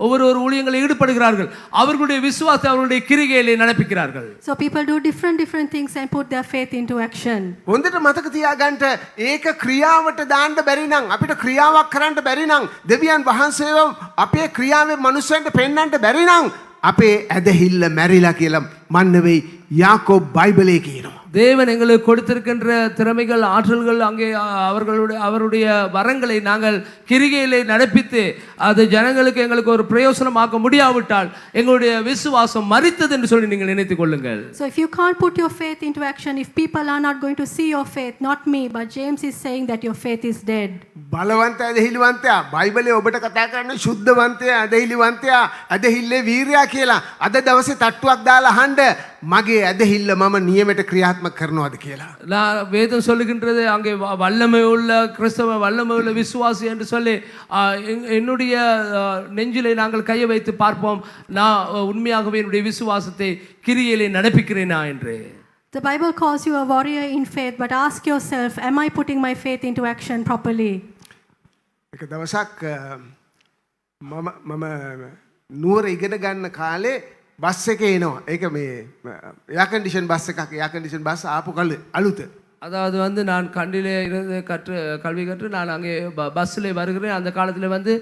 ஒவ்வொரு ஊழியங்களில் ஈடுபடுகிறார்கள். அவர்களுடைய விசுவாசத்தை அவர்களுடைய கிரிகையிலே நடப்பிக்கிறார்கள். So people do different things and put their faith into action. හොඳට මතක තියාගන්න ඒක ක්‍රියාවට දාන්න බැරි නම් අපිට ක්‍රියාවක් කරන්න බැරි නම් දෙවියන් වහන්සේව අපේ ක්‍රියාවේ මනුස්සයන්ට පෙන්වන්න බැරි නම් අපේ ඇදහිල්ල මැරිලා කියලා මන් නෙවෙයි யாக்கோப் பைபிளே කියනවා. தேவன் எங்களுக்கு கொடுத்திருக்கின்ற திறமைகள் ஆற்றல்கள் அங்கே அவருடைய வரங்களை நாங்கள் கிரிகையிலே நடப்பித்து அது ஜனங்களுக்கு எங்களுக்கு ஒரு பிரயோசனமாக்க முடியாவிட்டால் எங்களுடைய விசுவாசம் மரித்தது என்று சொல்லி நீங்கள் நினைத்துக் கொள்ளுங்கள். So if you can't put your faith into action, if people are not going to see your faith, not me, but James is saying that your faith is dead. බලවන්ත ඇදහිලිවන්තයා බයිබලේ ඔබට කතා කරන්නේ සුද්ධවන්තයා ඇදහිලිවන්තයා ඇදහිල්ලේ වීරයා කියලා. අද දවසේ තට්ටුවක් දාලා අහන්න මගේ ඇදහිල්ල මම නියමයට ක්‍රියාත්මක කරනවාද කියලා. நான் வேதம் சொல்லுகின்றது அங்கே வல்லமை உள்ள கிறிஸ்தவ வல்லமை உள்ள விசுவாசி என்று சொல்லி என்னுடைய நெஞ்சிலே நாங்கள் கையை வைத்து பார்ப்போம் நான் உண்மையாகவே என்னுடைய விசுவாசத்தை கிரியையிலே நடப்பிக்கிறேனா என்று. The Bible calls you a warrior in faith, but ask yourself, am I putting my faith into action properly? එක දවසක් මම නුවර ඉගෙන ගන්න කාලේ බස් එකේ එනවා. ඒක මේ එයා කන්ඩිෂන් බස් එකක්. එයා කන්ඩිෂන් බස් ආපු කල අලුත. அதாவது வந்து நான் கண்டிலே இருந்து கல்வி கற்று நான் அங்கே பஸ்ஸில் வருகிறேன். அந்த காலத்தில் வந்து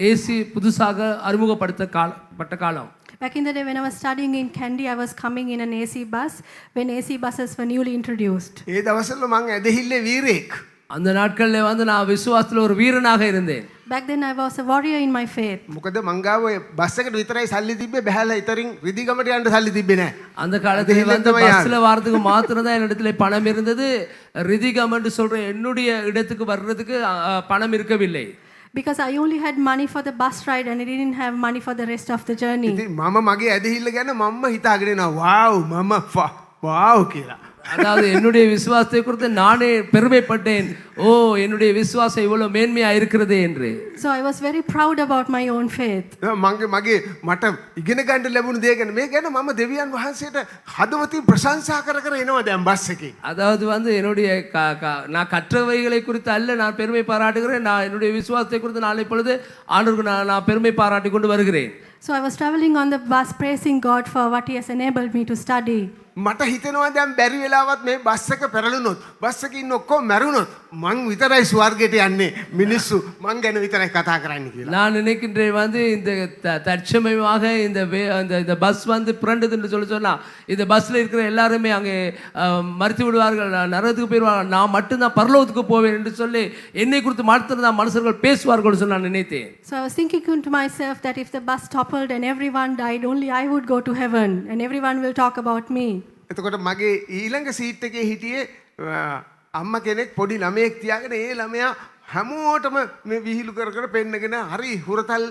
ஏசி புதுசாக அறிமுகப்படுத்தப்பட்ட காலம். Back in the day when I was studying in Kandy, I was coming in an AC bus when AC buses were newly introduced. ඒ දවස්වල මං ඇදහිල්ලේ වීරයෙක්. அந்த நாட்களில் வந்து நான் விசுவாசத்தில் ஒரு வீரனாக இருந்தேன். Back then I was a warrior in my faith. මොකද මං ගාව බස් එකට විතරයි සල්ලි තිබ්බේ. බහැලා ඉතින් රිදිගමට යන්න සල්ලි තිබ්බේ නැහැ. அந்த காலத்தில் வந்து பஸ்ஸில் வரதுக்கு மாத்திரம் தான் என்னிடத்துல பணம் இருந்தது. ரிதிகம் என்று சொல்ற என்னுடைய இடத்துக்கு வர்றதுக்கு பணம் இருக்கவில்லை. Because I only had money for the bus ride and I didn't have money for the rest of the journey. ඉතින් මම මගේ ඇදහිල්ල ගැන මම්ම හිතාගෙන ඉනවා. ዋው මම வாவ் කියලා. அதாவது என்னுடைய விசுவாசத்தை குறித்து நானே பெருமைப்பட்டேன். ஓ என்னுடைய விசுவாசம் இவ்வளவு மேன்மையா இருக்கிறது என்று. So I was very proud about my own faith. මගේ මට ඉගෙන ගන්න ලැබුණ දේ ගැන මේ ගැන මම දෙවියන් වහන්සේට හදවතින් ප්‍රශංසා කර කර එනවා දැන් බස් එකේ. அதாவது வந்து என்னுடைய நான் கற்றவைகளை குறித்து அல்ல நான் பெருமை பாராட்டுகிறேன். நான் என்னுடைய விசுவாசத்தை குறித்து நாளை பொழுது ஆண்டவருக்கு நான் பெருமை பாராட்டி கொண்டு வருகிறேன். So I was traveling on the bus praising God for what he has enabled me to study. මට හිතෙනවා දැන් බැරි වෙලාවත් මේ බස් එක පෙරළුනොත් බස් එකේ ඉන්න ඔක්කොම මැරුණොත් මං විතරයි ස්වර්ගයට යන්නේ මිනිස්සු මං ගැන විතරයි කතා කරන්නේ කියලා. நான் நினைக்கின்றேன் வந்து இந்த தற்சமயமாக இந்த பஸ் வந்து புரண்டது என்று சொன்னா இந்த பஸ்ல இருக்கிற எல்லாருமே அங்கே மறித்து விடுவார்கள், நரகத்துக்கு போயிடுவார்கள், நான் மட்டும்தான் பரலோகத்துக்கு போவேன் என்று சொல்லி என்னை குறித்து மாத்திரம் மனுஷர்கள் பேசுவார்கள் சொல்லி நான் நினைத்தேன். So I was thinking to myself that if the bus toppled and everyone died, only I would go to heaven and everyone will talk about me. එතකොට මගේ ඊළඟ සීට් එකේ හිටියේ අම්මා කෙනෙක් පොඩි ළමයෙක් තියාගෙන ඒ ළමයා හැමෝටම මේ විහිළු කර කර පෙන්නගෙන හරි හුරතල්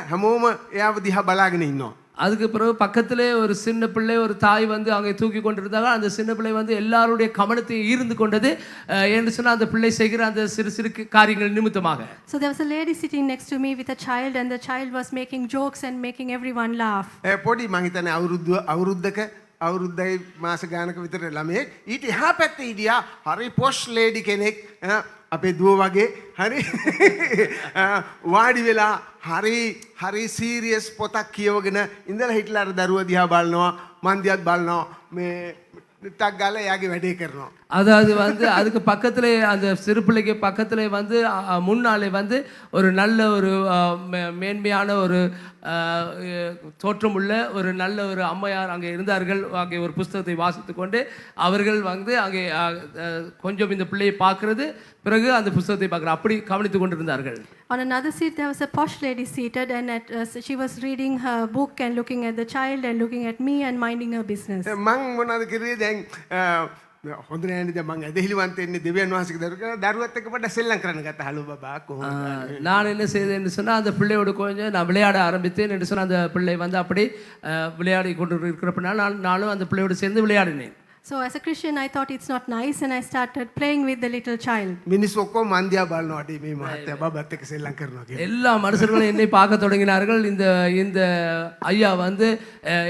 හැමෝම එයාව දිහා බලාගෙන ඉන්නවා. அதுக்கு பிறகு பக்கத்திலே ஒரு சின்ன பிள்ளை ஒரு தாய் வந்து அங்கே தூக்கி கொண்டிருந்தாங்க. அந்த சின்ன பிள்ளை வந்து எல்லாருடைய கவனத்தை ஈர்ந்து கொண்டது என்று சொன்னால் அந்த பிள்ளை செய்கிற அந்த சிறு சிறு காரியங்கள் நிமித்தமாக. So there was a lady sitting next to me with a child and the child was making jokes and making everyone laugh. පොඩි මං හිතන්නේ අවුරුද්දක අවුරුද්දයි මාස ගානක විතර ළමයෙක්. ඊට එහා පැත්තේ හිටියා හරි පොෂ් ලේඩි කෙනෙක්. අපේ දුව වගේ හරි වාඩි වෙලා හරි සීරියස් පොතක් කියවගෙන ඉඳලා හිටලා අර දරුවා දිහා බලනවා, මන් දිහාත් බලනවා. මේ ටක් ගාලා එයාගේ වැඩේ කරනවා. அதாவது வந்து அதுக்கு பக்கத்திலே அந்த சிறு பிள்ளைக்கு பக்கத்திலே வந்து முன்னாலே வந்து ஒரு நல்ல ஒரு மேன்மையான ஒரு தோற்றமுள்ள ஒரு நல்ல ஒரு அம்மையார் அங்கே இருந்தார்கள். அங்கே ஒரு புஸ்தகத்தை வாசித்து கொண்டு அவர்கள் வந்து அங்கே கொஞ்சம் இந்த பிள்ளையை பார்க்கறது, பிறகு அந்த புஸ்தகத்தை பார்க்குற அப்படி கவனித்து கொண்டிருந்தார்கள். On another seat there was a posh lady seated, and she was reading her book and looking at the child and looking at me and minding her business. මං මොනවද කිරුවේ දැන් හොඳ නෑනේ දැන් මං ඇදහිලිවන්ත වෙන්නේ දෙවියන් වහන්සේගේ දරුවත් එක්ක පොඩ්ඩක් සෙල්ලම් කරන්න ගත්තා. හලෝ බබා කොහොමද? நான் என்ன செய்தேன் என்று சொன்னால் அந்த பிள்ளையோடு கொஞ்சம் நான் விளையாட ஆரம்பித்தேன் என்று சொன்னால் அந்த பிள்ளை வந்து அப்படி விளையாடி கொண்டு இருக்கிறப்பனால நானும் அந்த பிள்ளையோடு சேர்ந்து விளையாடினேன். So as a Christian I thought it's not nice, and I started playing with the little child. මිනිස්සු ඔක්කොම මන් දිහා බලනවා අඩේ මේ මහත්තයා බබත් එක්ක සෙල්ලම් කරනවා කියලා. எல்லா மனுஷர்களும் என்னை பார்க்க தொடங்கினார்கள். இந்த ஐயா வந்து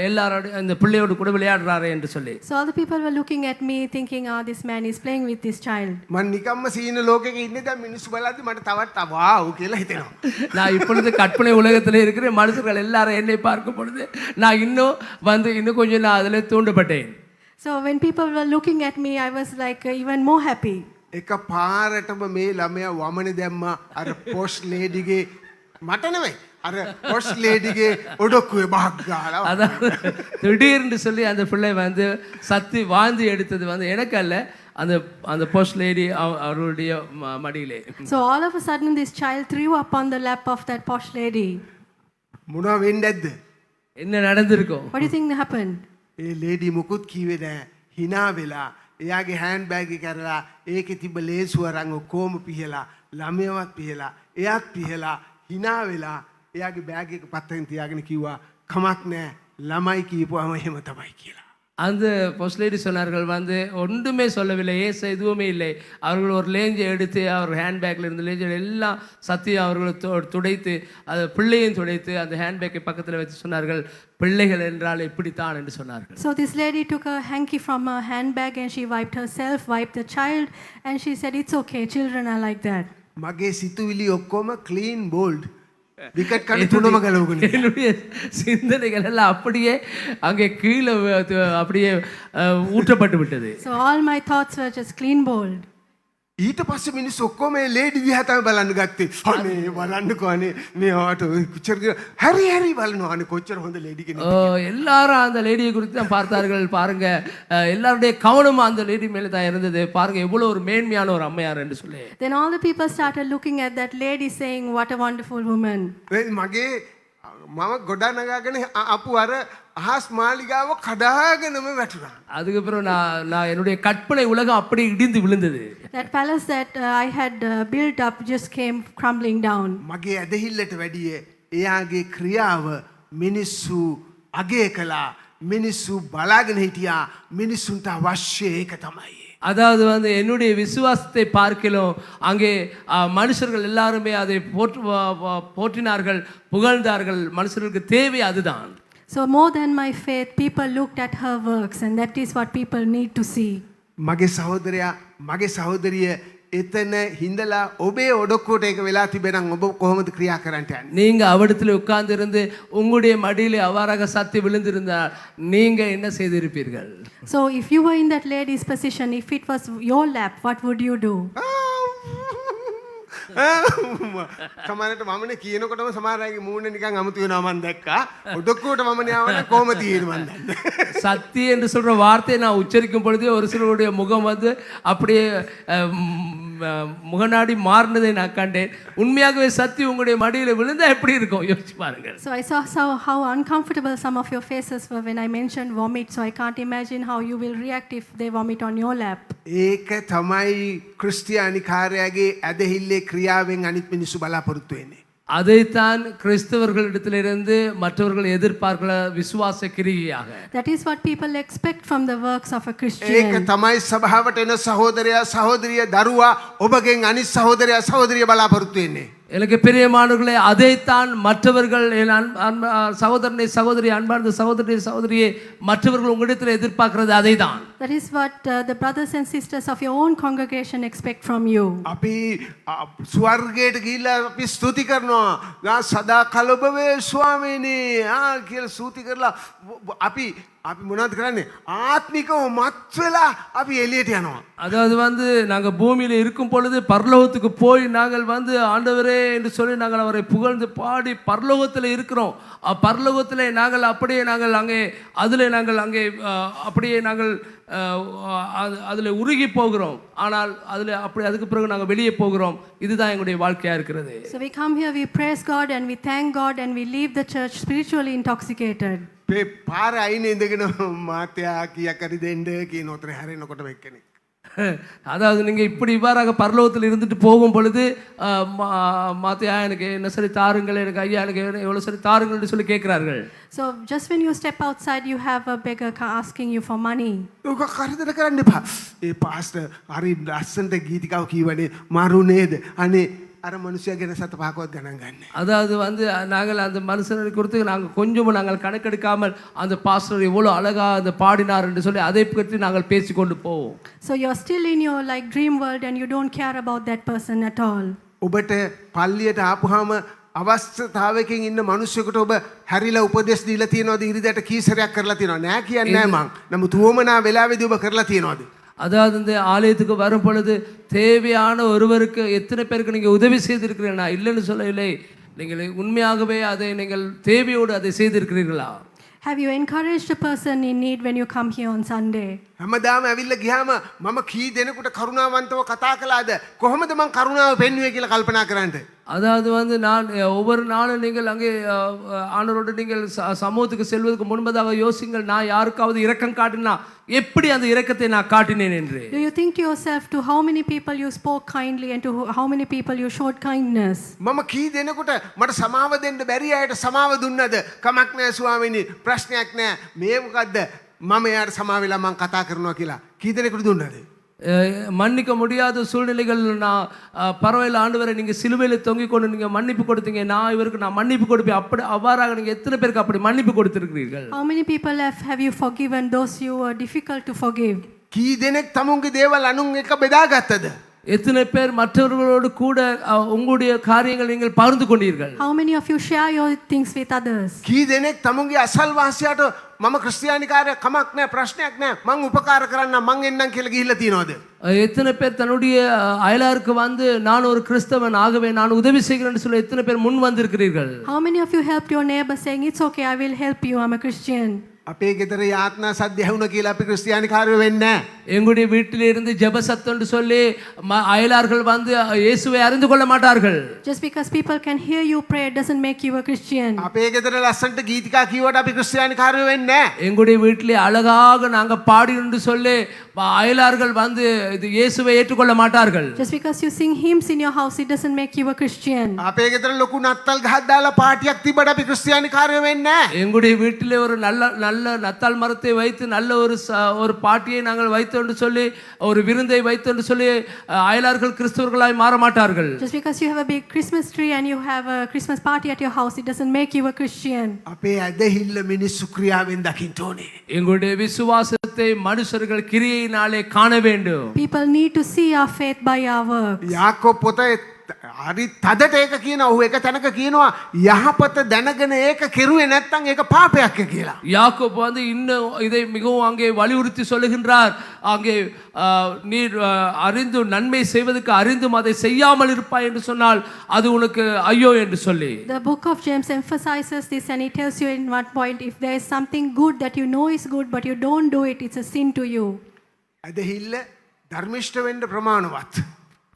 எல்லாரோட இந்த பிள்ளையோடு கூட விளையாடுறாரு என்று சொல்லி. So all the people were looking at me thinking, this man is playing with this child. මන් නිකම්ම සීන ලෝකෙක ඉන්නේ දැන් මිනිස්සු බලද්දි මට තවත් වාව් කියලා හිතෙනවා. நான் இப்பொழுது கற்பனை உலகத்தில் இருக்கிற மனுஷர்கள் எல்லாரும் என்னை பார்க்கும் பொழுது நான் இன்னும் கொஞ்சம் நான் அதில் தூண்டப்பட்டேன். So when people were looking at me, I was like even more happy. එක පාරටම මේ ළමයා වමනේ දැම්මා අර පොෂ් ලේඩිගේ මට නෙමෙයි අර පොෂ් ලේඩිගේ ඔඩොක්කුවේ බහක් ගහලා. அதாவது திடீர்னு சொல்லி அந்த பிள்ளை வந்து சத்தி வாந்தி எடுத்தது வந்து எனக்கு அல்ல, அந்த போஸ்ட் லேடி அவருடைய மடியிலே. So all of a sudden this child threw up on the lap of that posh lady. මොනවා වෙන්නේ නැද්ද? என்ன நடந்திருக்கும்? What do you think happened? A lady මුකුත් කිව්වේ නැහැ. hina වෙලා එයාගේ හෑන්ඩ් බෑග් එක කරලා ඒකේ තිබ්බ ලේසු අරන් ඔක්කොම පිහලා ළමයවත් පිහලා එයාත් පිහලා hina වෙලා එයාගේ බෑග් එක පත්තෙන් තියාගෙන කිව්වා කමක් නැහැ ළමයි කියපුවාම එහෙම තමයි කියලා. அந்த போஸ்ட் லேடி சொன்னார்கள் வந்து ஒன்றுமே சொல்லவில்லை, எதுவுமே இல்லை. அவர்கள் ஒரு லேஞ்சை எடுத்து அவர் ஹேண்ட்பேக்கில் இருந்த லேஞ்சை எல்லாம் சத்தியம் அவர்களை துடைத்து அது பிள்ளையும் துடைத்து அந்த ஹேண்ட்பேக்கை பக்கத்தில் வச்சு சொன்னார்கள், பிள்ளைகள் என்றால் இப்படித்தான் என்று சொன்னார்கள். So this lady took a hanky from her handbag and she wiped herself, wiped the child, and she said, it's okay, children are like that. මගේ සිතුවිලි ඔක්කොම ක්ලීන් බෝල්ඩ් විකට් කඩ තුනම ගලවගෙන. என்னுடைய சிந்தனைகள் எல்லாம் அப்படியே அங்கே கீழே அப்படியே ஊற்றப்பட்டு விட்டது. So all my thoughts were just clean bowled. ඊට පස්සේ මිනිස්සු ඔක්කොම මේ ලේඩි දිහා තමයි බලන්න ගත්තේ. අනේ බලන්නකෝ අනේ මෙයාට කොච්චර හරි බලනවා අනේ කොච්චර හොඳ ලේඩි කෙනෙක්. எல்லாரும் அந்த லேடியை குறித்து தான் பார்த்தார்கள். பாருங்க, எல்லாருடைய கவனமும் அந்த லேடி மேலே தான் இருந்தது. பாருங்க எவ்வளோ ஒரு மேன்மையான ஒரு அம்மையார் என்று சொல்லி. Then all the people started looking at that lady saying, what a wonderful woman. මගේ මම ගොඩ නගාගෙන අපු අර අහස් මාලිගාව කඩාගෙනම වැටුණා. அதுக்கப்புறம் நான் என்னுடைய கற்பனை உலகம் அப்படி இடிந்து விழுந்தது. That palace that I had built up just came crumbling down. මගේ ඇදහිල්ලට වැඩිය එයාගේ ක්‍රියාව මිනිස්සු අගය කළා. මිනිස්සු බලාගෙන හිටියා. මිනිස්සුන්ට අවශ්‍ය ඒක තමයි. அதாவது வந்து என்னுடைய விசுவாசத்தை பார்க்கலாம் அங்கே மனுஷர்கள் எல்லாருமே அதை போற்றினார்கள், புகழ்ந்தார்கள். மனுஷர்களுக்கு தேவை அதுதான். So more than my faith, people looked at her works, and that is what people need to see. මගේ සහෝදරයා මගේ සහෝදරිය එතන හිඳලා ඔබේ ඔඩොක්කුවට ඒක වෙලා තිබෙනම් ඔබ කොහොමද ක්‍රියා කරන්නට යන්නේ? நீங்க அவடத்தில் உட்கார்ந்து இருந்து உங்களுடைய மடியிலே அவ்வாறாக சத்தி விழுந்திருந்தால் நீங்க என்ன செய்திருப்பீர்கள்? So if you were in that lady's position, if it was your lap, what would you do? සමහරට මමනේ කියනකොටම සමහර අයගේ මූණ නිකන් අමුතු වෙනවා මම දැක්කා. ඔඩොක්කුවට මම න්යාවන කොහොම තියෙන්නේ මන් දන්නේ. சத்தி என்று சொல்ற வார்த்தையை நான் உச்சரிக்கும் பொழுதே ஒரு சிலருடைய முகம் வந்து அப்படியே முகநாடி மாறினதை நான் கண்டேன். உண்மையாகவே சத்தி உங்களுடைய மடியில் விழுந்தா எப்படி இருக்கும் யோசிச்சு பாருங்கள். So I saw how uncomfortable some of your faces were when I mentioned vomit. So I can't imagine how you will react if they vomit on your lap. ඒක තමයි ක්‍රිස්තියානි කාර්යයේ ඇදහිල්ලේ ක්‍රියාවෙන් අනිත් මිනිස්සු බලාපොරොත්තු වෙන්නේ. அதைத்தான் கிறிஸ்தவர்களிடத்திலிருந்து மற்றவர்கள் எதிர்பார்க்கிற விசுவாச கிரியையாக. That is what people expect from the works of a Christian. ඒක තමයි සභාවට එන සහෝදරයා සහෝදරිය දරුවා ඔබගෙන් අනිත් සහෝදරයා සහෝදරිය බලාපොරොත්තු වෙන්නේ. எனக்கு பிரியமானவர்களே, அதைத்தான் மற்றவர்கள் என் சகோதரனை சகோதரி, அன்பார்ந்த சகோதரி சகோதரியே, மற்றவர்கள் உங்களிடத்தில் எதிர்பார்க்கிறது அதை தான். That is what the brothers and sisters of your own congregation expect from you. අපි ස්වර්ගයට ගිහිල්ලා අපි ස්තුති කරනවා. සදා කලබ වේ ස්වාමීනි කියලා ස්තුති කරලා අපි මොනවද කරන්නේ? ආත්මිකව මත් වෙලා අපි එළියට යනවා. அதாவது வந்து நாங்கள் பூமியில் இருக்கும் பொழுது பரலோகத்துக்கு போய் நாங்கள் வந்து ஆண்டவரே என்று சொல்லி நாங்கள் அவரை புகழ்ந்து பாடி பரலோகத்தில் இருக்கிறோம். பரலோகத்தில் நாங்கள் அப்படியே நாங்கள் அங்கே அதில் நாங்கள் அங்கே அப்படியே நாங்கள் அதில் உருகி போகிறோம். ஆனால் அதில் அப்படி அதுக்கு பிறகு நாங்கள் வெளியே போகிறோம். இதுதான் எங்களுடைய வாழ்க்கையாக இருக்கிறது. So we come here, we praise God and we thank God and we leave the church spiritually intoxicated. පාර අයිනේ ඉඳගෙන මාත්‍යා කියා කරි දෙන්න කියන උතර හැරෙනකොට වෙක්කනේ. அதாவது நீங்கள் இப்படி இவ்வாறாக பரலோகத்தில் இருந்துட்டு போகும் பொழுது மாத்தையா எனக்கு என்ன சரி தாருங்கள், எனக்கு ஐயா எனக்கு எவ்வளோ சரி தாருங்கள்னு சொல்லி கேட்குறார்கள். So just when you step outside, you have a beggar asking you for money. ඔක කරදර කරන්න එපා. ඒ පාස්ටර් හරි ලස්සනට ගීතිකාව කියවනේ මරු නේද? අනේ අර මනුස්සයා ගැන සත පහකවත් ගණන් ගන්න. அதாவது வந்து நாங்கள் அந்த மனுஷனை குறித்து நாங்கள் கொஞ்சமும் நாங்கள் கணக்கெடுக்காமல் அந்த பாஸ்டர் எவ்வளோ அழகாக அந்த பாடினார் என்று சொல்லி அதை பற்றி நாங்கள் பேசிக்கொண்டு போவோம். So you're still in your like dream world and you don't care about that person at all. ඔබට පල්ලියට ආපුවාම අවස්ථාවකින් ඉන්න මිනිස්සුෙකුට ඔබ හැරිලා උපදෙස් දීලා තියනවාද? ඉරිදට කී සැරයක් කරලා තියනවද? නෑ කියන්නේ නෑ මං. නමුත් උවමනා වෙලාවේදී ඔබ කරලා තියනවාද? அதாவது இந்த ஆலயத்துக்கு வரும் பொழுது தேவையான ஒருவருக்கு எத்தனை பேருக்கு நீங்கள் உதவி செய்திருக்கிறீர்களா? இல்லைன்னு சொல்லவில்லை. நீங்கள் உண்மையாகவே அதை நீங்கள் தேவையோடு அதை செய்திருக்கிறீர்களா? Have you encouraged a person in need when you come here on Sunday? හැමදාම ඇවිල්ලා ගියාම මම කී දෙනෙකුට කරුණාවන්තව කතා කළාද? කොහොමද මං කරුණාව පෙන්වුවේ කියලා කල්පනා කරන්න. அதாவது வந்து நான் ஒவ்வொரு நாளும் நீங்கள் அங்கே ஆண்டவரோடு நீங்கள் சமூகத்துக்கு செல்வதற்கு முன்பதாக யோசிங்கள், நான் யாருக்காவது இரக்கம் காட்டினா எப்படி அந்த இரக்கத்தை நான் காட்டினேன் என்று. Do you think to yourself to how many people you spoke kindly and to how many people you showed kindness? මම කී දෙනෙකුට මට සමාව දෙන්න බැරි අයට සමාව දුන්නද? කමක් නෑ ස්වාමීනි, ප්‍රශ්නයක් නෑ. මේ මොකද්ද? මම එයාට සමාව වෙලා මං කතා කරනවා කියලා කී දෙනෙකුට දුන්නද? மன்னிக்க முடியாத சூழ்நிலைகள் நான் பரவாயில்ல ஆண்டவரை நீங்கள் சிலுவையில் தொங்கிக் கொண்டு நீங்கள் மன்னிப்பு கொடுத்தீங்க, நான் இவருக்கு நான் மன்னிப்பு கொடுப்பேன், அப்படி அவ்வாறாக நீங்கள் எத்தனை பேருக்கு அப்படி மன்னிப்பு கொடுத்திருக்கிறீர்கள்? How many people have you forgiven those you were difficult to forgive? කී දෙනෙක් තමුන්ගේ දේවල් අනුන් එක බෙදාගත්තද? எத்தனை பேர் மற்றவர்களோடு கூட உங்களுடைய காரியங்கள் நீங்கள் பகிர்ந்து கொண்டீர்கள்? How many of you share your things with others? කී දෙනෙක් තමුන්ගේ අසල්වාසියාට මම ක්‍රිස්තියානිකාරය කමක් නෑ, ප්‍රශ්නයක් නෑ, මං උපකාර කරන්න මං එන්නම් කියලා ගිහිල්ලා තියනවද? எத்தனை பேர் தன்னுடைய அயலாருக்கு வந்து நான் ஒரு கிறிஸ்தவன் ஆகவே நான் உதவி செய்கிறேன்னு சொல்லி எத்தனை பேர் முன் வந்திருக்கிறீர்கள்? How many of you helped your neighbor saying it's okay, I will help you, I'm a Christian? අපේ ගෙදර යාත්නා සද්ද ඇහුණ කියලා අපි ක්‍රිස්තියානිකාරයෝ වෙන්නේ නැහැ. எங்களுடைய வீட்டில் இருந்து ஜெப சத்தம்னு சொல்லி அயலார்கள் வந்து இயேசுவை அறிந்து கொள்ள மாட்டார்கள். Just because people can hear you pray doesn't make you a Christian. අපේ ගෙදර ලස්සනට ගීතිකා කිව්වට අපි ක්‍රිස්තියානිකාරයෝ වෙන්නේ නැහැ. எங்களுடைய வீட்டிலே அழகாக நாங்க பாடி என்று சொல்லி அயலார்கள் வந்து இது இயேசுவை ஏற்றுக்கொள்ள மாட்டார்கள். Just because you sing hymns in your house it doesn't make you a Christian. අපේ ගෙදර ලොකු නත්තල් ගහක් දාලා පාටියක් තිබ්බට අපි ක්‍රිස්තියානිකාරයෝ වෙන්නේ නැහැ. எங்களுடைய வீட்டிலே ஒரு நல்ல நத்தாள் மரத்தை வைத்து நல்ல ஒரு பாட்டியை நாங்கள் வைத்து என்று சொல்லி ஒரு விருந்தை வைத்து என்று சொல்லி அயலார்கள் கிறிஸ்தவர்களாய் மாற மாட்டார்கள். Just because you have a big Christmas tree and you have a Christmas party at your house it doesn't make you a Christian. අපේ ඇදහිල්ල මිනිස්සු ක්‍රියාවෙන් දකින්න ඕනේ. எங்களுடைய விசுவாசத்தை மனுஷர்கள் கிரியையினாலே காண வேண்டும். People need to see our faith by our works. යාකෝබ් පොතේ හරි තදට ඒක කියනවා. ඔහු එක තැනක කියනවා යහපත දැනගෙන ඒක කෙරුවේ නැත්නම් ඒක පාපයක් කියලා. யாக்கோபு வந்து இன்னும் இதை மிகவும் அங்கே வலியுறுத்தி சொல்லுகின்றார். அங்கே நீர் அறிந்து நன்மை செய்வதற்கு அறிந்தும் அதை செய்யாமல் இருப்பாய் என்று சொன்னால் அது உனக்கு ஐயோ என்று சொல்லி. The book of James emphasizes this and he tells you in one point if there is something good that you know is good but you don't do it, it's a sin to you. ඇදහිල්ල ධර්මිෂ්ඨ වෙන්න ප්‍රමාණවත්.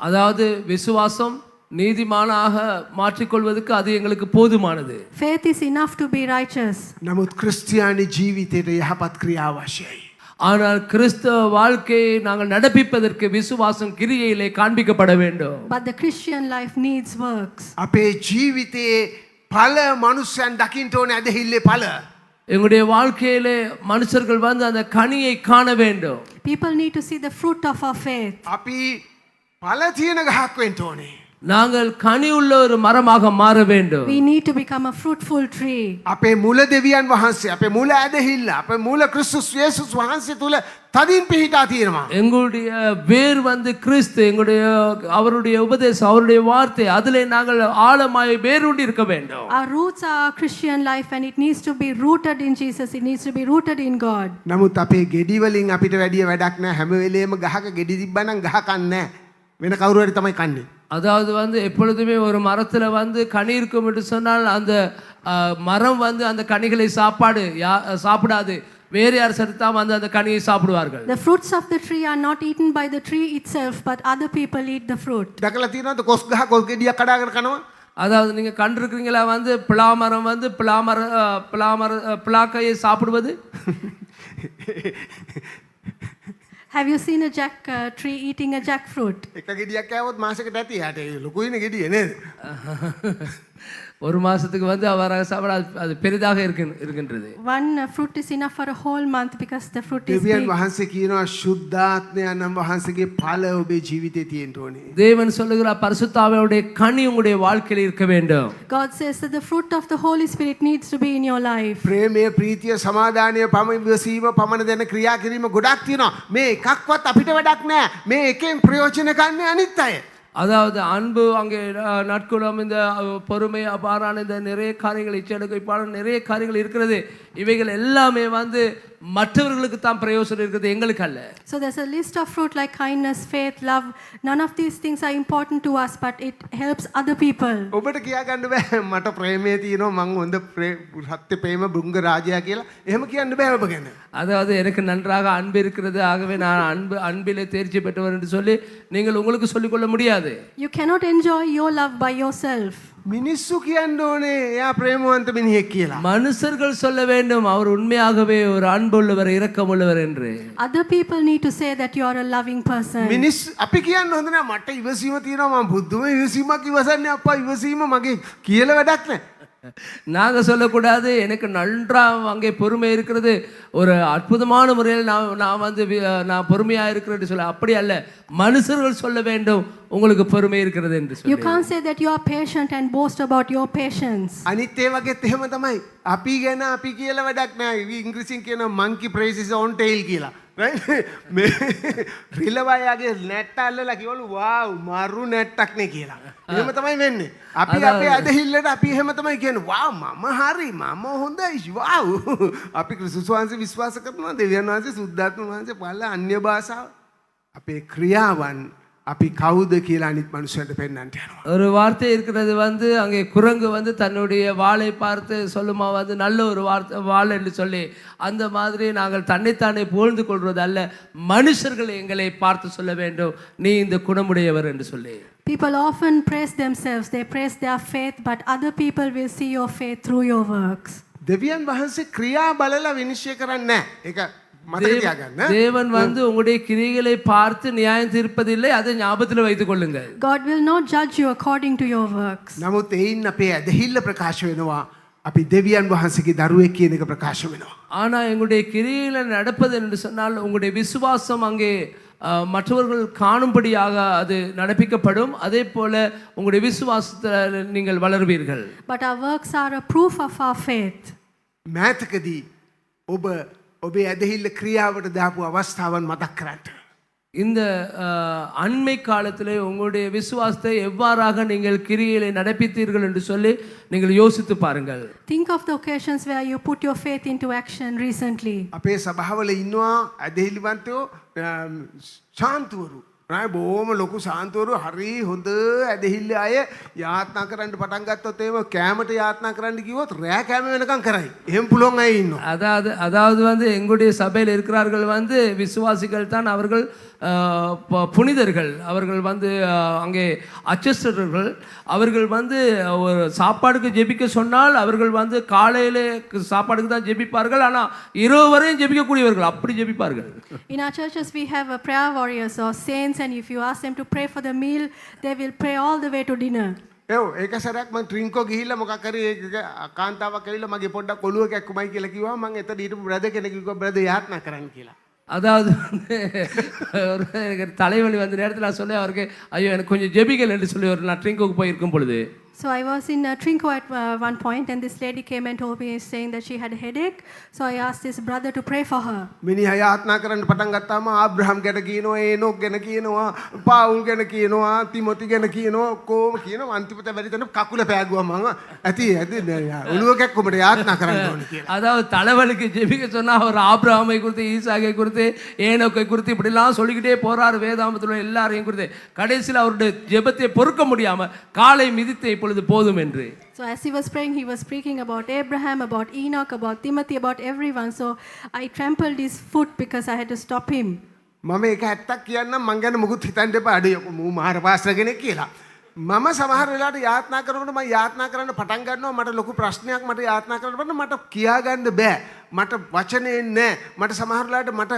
அதாவது விசுவாசம் நீதிமானாக மாற்றிக்கொள்வதற்கு அது எங்களுக்கு போதுமானது. Faith is enough to be righteous. නමුත් ක්‍රිස්තියානි ජීවිතයට යහපත් ක්‍රියා අවශ්‍යයි. ஆனால் கிறிஸ்தவ வாழ்க்கையை நாங்கள் நடப்பிப்பதற்கு விசுவாசம் கிரியையிலே காண்பிக்கப்பட வேண்டும். But the Christian life needs works. අපේ ජීවිතයේ ඵල මනුෂ්‍යයන් දකින්න ඕනේ ඇදහිල්ලේ ඵල. எங்களுடைய வாழ்க்கையிலே மனுஷர்கள் வந்து அந்த கனியை காண வேண்டும். People need to see the fruit of our faith. අපි ඵල තියෙන ගහක් වෙන්න ඕනේ. நாங்கள் கனி உள்ள ஒரு மரமாக மாற வேண்டும். We need to become a fruitful tree. අපේ මුල දෙවියන් වහන්සේ අපේ මුල ඇදහිල්ල අපේ මුල ක්‍රිස්තුස් යේසුස් වහන්සේ තුල තදින් පිහිටා තියෙනවා. எங்களுடைய வேர் வந்து கிறிஸ்து, எங்களுடைய அவருடைய உபதேசம், அவருடைய வார்த்தை, அதிலே நாங்கள் ஆழமாய் வேரூண்டி இருக்க வேண்டும். Our roots are our Christian life and it needs to be rooted in Jesus. It needs to be rooted in God. නමුත් අපේ ගෙඩි වලින් අපිට වැඩිය වැඩක් නැහැ. හැම වෙලේම ගහක ගෙඩි තිබ්බනම් ගහ කන්නේ නැහැ. වෙන කවුරු හරි තමයි කන්නේ. அதாவது வந்து எப்பொழுதுமே ஒரு மரத்துல வந்து கனி இருக்கும் என்று சொன்னால் அந்த மரம் வந்து அந்த கனிகளை சாப்பிடாது. வேறு யார் செலுத்தா வந்து அந்த கனியை சாப்பிடுவார்கள். The fruits of the tree are not eaten by the tree itself, but other people eat the fruit. දැකලා තියෙනවද කොස් ගහ කොස් ගෙඩියක් කඩාගෙන කනවා? அதாவது நீங்க கண்டிருக்கிறீங்களா வந்து பிளாமரம் வந்து பிளாக்கையை சாப்பிடுவது? Have you seen a tree eating a jackfruit? එක ගෙඩියක් කෑවොත් මාසෙකට ඇති. යාට ඒ ලොකුයිනේ ගෙඩිය නේද? ஒரு மாசத்துக்கு வந்து அவராக சாப்பிட அது பெரிதாக இருக்கின்றது. One fruit is enough for a whole month because the fruit is දෙවියන් big. වහන්සේ කියනවා ශුද්ධාත්මයන් වහන්සේගේ ඵල ඔබේ ජීවිතේ තියෙන්න ඕනේ. தேவன் சொல்லுகிறார் பரிசுத்தாவியுடைய கனி உங்களுடைய வாழ்க்கையில் இருக்க வேண்டும். God says that the fruit of the Holy Spirit needs to be in your life. ප්‍රේමය, ප්‍රීතිය, සමාදානය, ඉවසීම, පමන දෙන ක්‍රියා කිරීම ගොඩක් තියෙනවා. මේ එකක්වත් අපිට වැඩක් නැහැ. මේ එකෙන් ප්‍රයෝජන ගන්න අනිත් අය. அதாவது அன்பு, அங்கே நற்குணம், இந்த பொறுமை, அபாரான இந்த நிறைய காரியங்கள், இச்செடுக்கைப்பான நிறைய காரியங்கள் இருக்கிறது. இவைகள் எல்லாமே வந்து மற்றவர்களுக்கு தான் பிரயோஜனம் இருக்குது, எங்களுக்கு அல்ல. So there's a list of fruit like kindness, faith, love. None of these things are important to us, but it helps other people. ඔබට කියා ගන්න බෑ මට ප්‍රේමය තියෙනවා මං හොඳ සත්‍ය ප්‍රේම බෘංග රාජයා කියලා. එහෙම කියන්න බෑ ඔබ ගැන. அதாவது எனக்கு நன்றாக அன்பு இருக்கிறது, ஆகவே நான் அன்பிலே தேர்ச்சி பெற்றவர் என்று சொல்லி நீங்கள் உங்களுக்கு சொல்லிக்கொள்ள முடியாது. You cannot enjoy your love by yourself. මිනිස්සු කියන්න ඕනේ එයා ප්‍රේමවන්ත මිනිහෙක් කියලා. மனுஷர்கள் சொல்ல வேண்டும் அவர் உண்மையாகவே ஒரு அன்புள்ளவர், இரக்கமுள்ளவர் என்று. Other people need to say that you are a loving person. මිනිස් අපි කියන්න හොඳ නෑ මට ඉවසීම තියෙනවා මම බුද්ධම ඉවසීමක් ඉවසන්නේ අප්පා ඉවසීම මගේ කියලා වැඩක් නෑ. நாங்க சொல்லக்கூடாது எனக்கு நன்றா அங்கே பொறுமை இருக்கிறது, ஒரு அற்புதமான முறையில் நான் வந்து நான் பொறுமையா இருக்கிறேன்னு சொல்ல, அப்படி அல்ல. மனுஷர்கள் சொல்ல வேண்டும் உங்களுக்கு பொறுமை இருக்கிறது என்று சொல்லி. You can't say that you are patient and boast about your patience. අනිත් ඒ වගේත් එහෙම තමයි. අපි ගැන අපි කියලා වැඩක් නෑ. ඉංග්‍රීසියෙන් කියන monkey praises on tail කියලා. right? මේ රිලවයාගේ නැට්ට අල්ලලා කිව්වලු වාව් මාරු නැට්ටක් නේ කියලා. එහෙම තමයි වෙන්නේ. අපි අපේ අදහිල්ලට අපි එහෙම තමයි කියන්නේ වාව් මම හරි මම හොඳයි වාව්. අපි ක්‍රිස්තුස් වහන්සේ විශ්වාස කරනවා, දෙවියන් වහන්සේ, සුද්ධාත්ම වහන්සේ, පළ අන්‍ය භාෂාව. අපේ ක්‍රියාවන් අපි කවුද කියලා අනිත් මනුස්සයන්ට පෙන්වන්නට යනවා. ஒரு வார்த்தை இருக்கிறது வந்து அங்கே குரங்கு வந்து தன்னுடைய வாளை பார்த்து சொல்லுமா வந்து நல்ல ஒரு வாள் என்று சொல்லி, அந்த மாதிரி நாங்கள் தன்னைத்தானே புகழ்ந்து கொள்வது அல்ல, மனுஷர்கள் எங்களை பார்த்து சொல்ல வேண்டும் நீ இந்த குணமுடையவர் என்று சொல்லி. People often praise themselves, they praise their faith, but other people will see your faith through your works. දෙවියන් වහන්සේ ක්‍රියා බලලා විනිශ්චය කරන්නේ නැහැ. ඒක මතක තියාගන්න. தேவன் வந்து உங்களுடைய கிரியைகளை பார்த்து நியாயம் தீர்ப்பதில்லை, அதை ஞாபகத்தில் வைத்துக் கொள்ளுங்கள். God will not judge you according to your works. නමුත් එයින් අපේ ඇදහිල්ල ප්‍රකාශ වෙනවා. අපි දෙවියන් වහන්සේගේ දරුවෙක් කියන එක ප්‍රකාශ වෙනවා. ஆனா எங்களுடைய கிரியைகளை நடப்பது என்று சொன்னால் உங்களுடைய விசுவாசம் அங்கே மற்றவர்கள் காணும்படியாக அது நடப்பிக்கப்படும். அதே போல உங்களுடைய விசுவாசத்தில் நீங்கள் வளர்வீர்கள். But our works are a proof of our faith. මෑතකදී ඔබ ඔබේ ඇදහිල්ල ක්‍රියාවට දාපු අවස්ථාවන් මතක් කරන්න. இந்த அண்மை காலத்திலே உங்களுடைய விசுவாசத்தை எவ்வாறாக நீங்கள் கிரியைகளை நடப்பித்தீர்கள் என்று சொல்லி நீங்கள் யோசித்து பாருங்கள். Think of the occasions where you put your faith into action recently. අපේ සභාවල ඉන්නවා ඇදහිලිවන්තයෝ ශාන්තුවරු. බොහොම ලොකු ශාන්තුවරු හරි හොඳ ඇදහිල්ල අය යාත්නා කරන්න පටන් ගත්තොත් එහෙම කැමට යාත්නා කරන්න කිව්වොත් රෑ කැම වෙනකන් කරයි. එහෙම පුළුවන් අය ඉන්නවා. அதாவது வந்து எங்களுடைய சபையில் இருக்கிறார்கள் வந்து விசுவாசிகள் தான், அவர்கள் புனிதர்கள், அவர்கள் வந்து அங்கே அச்சஸ்டர்கள். அவர்கள் வந்து ஒரு சாப்பாடுக்கு ஜெபிக்க சொன்னால் அவர்கள் வந்து காலையில் சாப்பாடுக்கு தான் ஜெபிப்பார்கள், ஆனால் இரவு வரையும் ஜெபிக்கக்கூடியவர்கள், அப்படி ஜெபிப்பார்கள். In our churches we have a prayer warriors or saints, and if you ask them to pray for the meal, they will pray all the way to dinner. ඒක සරයක් මම ට්‍රින්කෝ ගිහිල්ලා මොකක් හරි කාන්තාවක් ඇවිල්ලා මගේ පොඩ්ඩක් ඔළුව කැක්කුමයි කියලා කිව්වා. මම එතන ඊට බ්‍රදර් කෙනෙක් කිව්වා බ්‍රදර් යාත්නා කරන්න කියලා. அதாவது வந்து எனக்கு தலைவலி வந்த நேரத்தில் நான் சொன்னேன் அவருக்கு, ஐயோ எனக்கு கொஞ்சம் ஜெபிகள் என்று சொல்லி நான் ட்ரிங்குக்கு போயிருக்கும் பொழுது. So I was in Trinco at one point, and this lady came and told me saying that she had a headache. So I asked this brother to pray for her. මිනිහා යාත්නා කරන්න පටන් ගත්තාම ආබ්‍රහම් ගැන කියනවා, ඒනොක් ගැන කියනවා, පාවුල් ගැන කියනවා, තිමොති ගැන කියනවා, ඔක්කොම කියනවා. අන්තිමට වැඩි තැන කකුල පෑගුවා මම. ඇති ඔළුව කැක්කුමට යාත්නා කරන්න ඕනේ කියලා. அதாவது தலைவலிக்கு ஜெபிக்க சொன்னா அவர் ஆபிரகாமை குறித்து, ஈசாக்கை குறித்து, ஏனோக்கை குறித்து இப்படிலாம் சொல்லிக்கிட்டே போறாரு. வேதாமத்தில் உள்ள எல்லாரையும் குறித்து கடைசியில் அவருடைய ஜெபத்தை பொறுக்க முடியாம காலை மிதித்து இப்பொழுது போதும் என்று. So as he was praying, he was speaking about Abraham, about Enoch, about Timothy, about everyone. So I trampled his foot because I had to stop him. මම ඒක ඇත්තක් කියන්නම්, මං ගැන මුකුත් හිතන්න එපා. අඩේ මූ මහර පාස්ටර් කෙනෙක් කියලා. මම සමහර වෙලාවට යාත්නා කරනකොට මම යාත්නා කරන්න පටන් ගන්නවා. මට ලොකු ප්‍රශ්නයක් මට යාත්නා කරන්න බෑ. මට කියා ගන්න බෑ. මට වචනේ නැහැ. මට සමහර වෙලාවට මට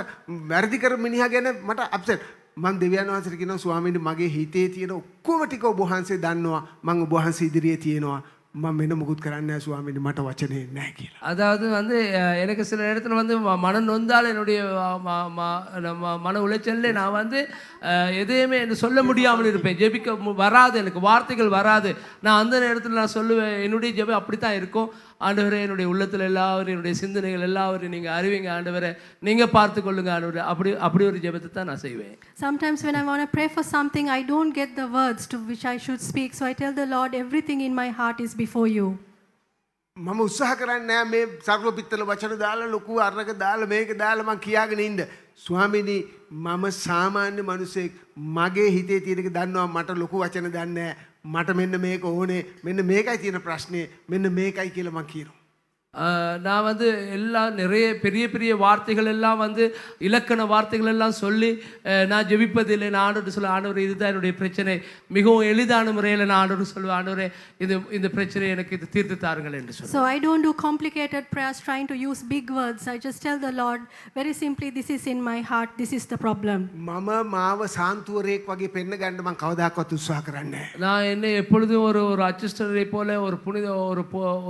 වැරදි කර මිනිහා ගැන මට අප්සෙට්. මම දෙවියන් වහන්සේට කියනවා, ස්වාමීනි මගේ හිතේ තියෙන ඔක්කොම ටික ඔබ වහන්සේ දන්නවා. මම ඔබ වහන්සේ ඉදිරියේ තියෙනවා. මම වෙන මුකුත් කරන්නේ නැහැ ස්වාමීනි, මට වචනේ නැහැ කියලා. அதாவது வந்து எனக்கு சில இடத்துல வந்து மனம் நொந்தால் என்னுடைய மன உளைச்சல்ல நான் வந்து எதையுமே என்ன சொல்ல முடியாமல் இருப்பேன். ஜெபிக்க வராது, எனக்கு வார்த்தைகள் வராது. நான் அந்த நேரத்தில் நான் சொல்லுவேன், என்னுடைய ஜெபம் அப்படித்தான் இருக்கும். ஆண்டவரே என்னுடைய உள்ளத்தில் எல்லாவரும், என்னுடைய சிந்தனைகள் எல்லாவரும் நீங்கள் அறிவிங்க ஆண்டவரே, நீங்கள் பார்த்து கொள்ளுங்க ஆண்டவரே. அப்படி ஒரு ஜெபத்தை தான் நான் செய்வேன். Sometimes when I want to pray for something, I don't get the words to which I should speak. So I tell the Lord, everything in my heart is before you. මම උත්සාහ කරන්නේ නැහැ මේ සර්ව පිත්තල වචන දාලා ලොකු අරක දාලා මේක දාලා මං කියාගෙන ඉන්න. ස්වාමීනි මම සාමාන්‍ය මිනිසෙක්, මගේ හිතේ තියෙන එක දන්නවා. මට ලොකු වචන දන්නේ නැහැ. මට මෙන්න මේක ඕනේ, මෙන්න මේකයි තියෙන ප්‍රශ්නේ, මෙන්න මේකයි කියලා මං කියනවා. நான் வந்து எல்லாம் நிறைய பெரிய பெரிய வார்த்தைகள் எல்லாம் வந்து இலக்கண வார்த்தைகள் எல்லாம் சொல்லி நான் ஜெபிப்பதில்லை. நான் ஆண்டவர்கிட்ட சொல்ல, ஆண்டவரே இதுதான் என்னுடைய பிரச்சனை. மிகவும் எளிதான முறையில் நான் ஆண்டவருக்கு சொல்லுவேன், ஆண்டவரே இந்த பிரச்சனை எனக்கு இது தீர்த்து தாருங்கள் என்று சொல்லுவேன். So I don't do complicated prayers trying to use big words. I just tell the Lord very simply, this is in my heart, this is the problem. මම මාව සාන්තුවරයෙක් වගේ පෙන්න ගන්න මං කවදාකවත් උත්සාහ කරන්නේ නැහැ. நான் என்ன எப்பொழுதும் ஒரு அச்சிஸ்டரை போல,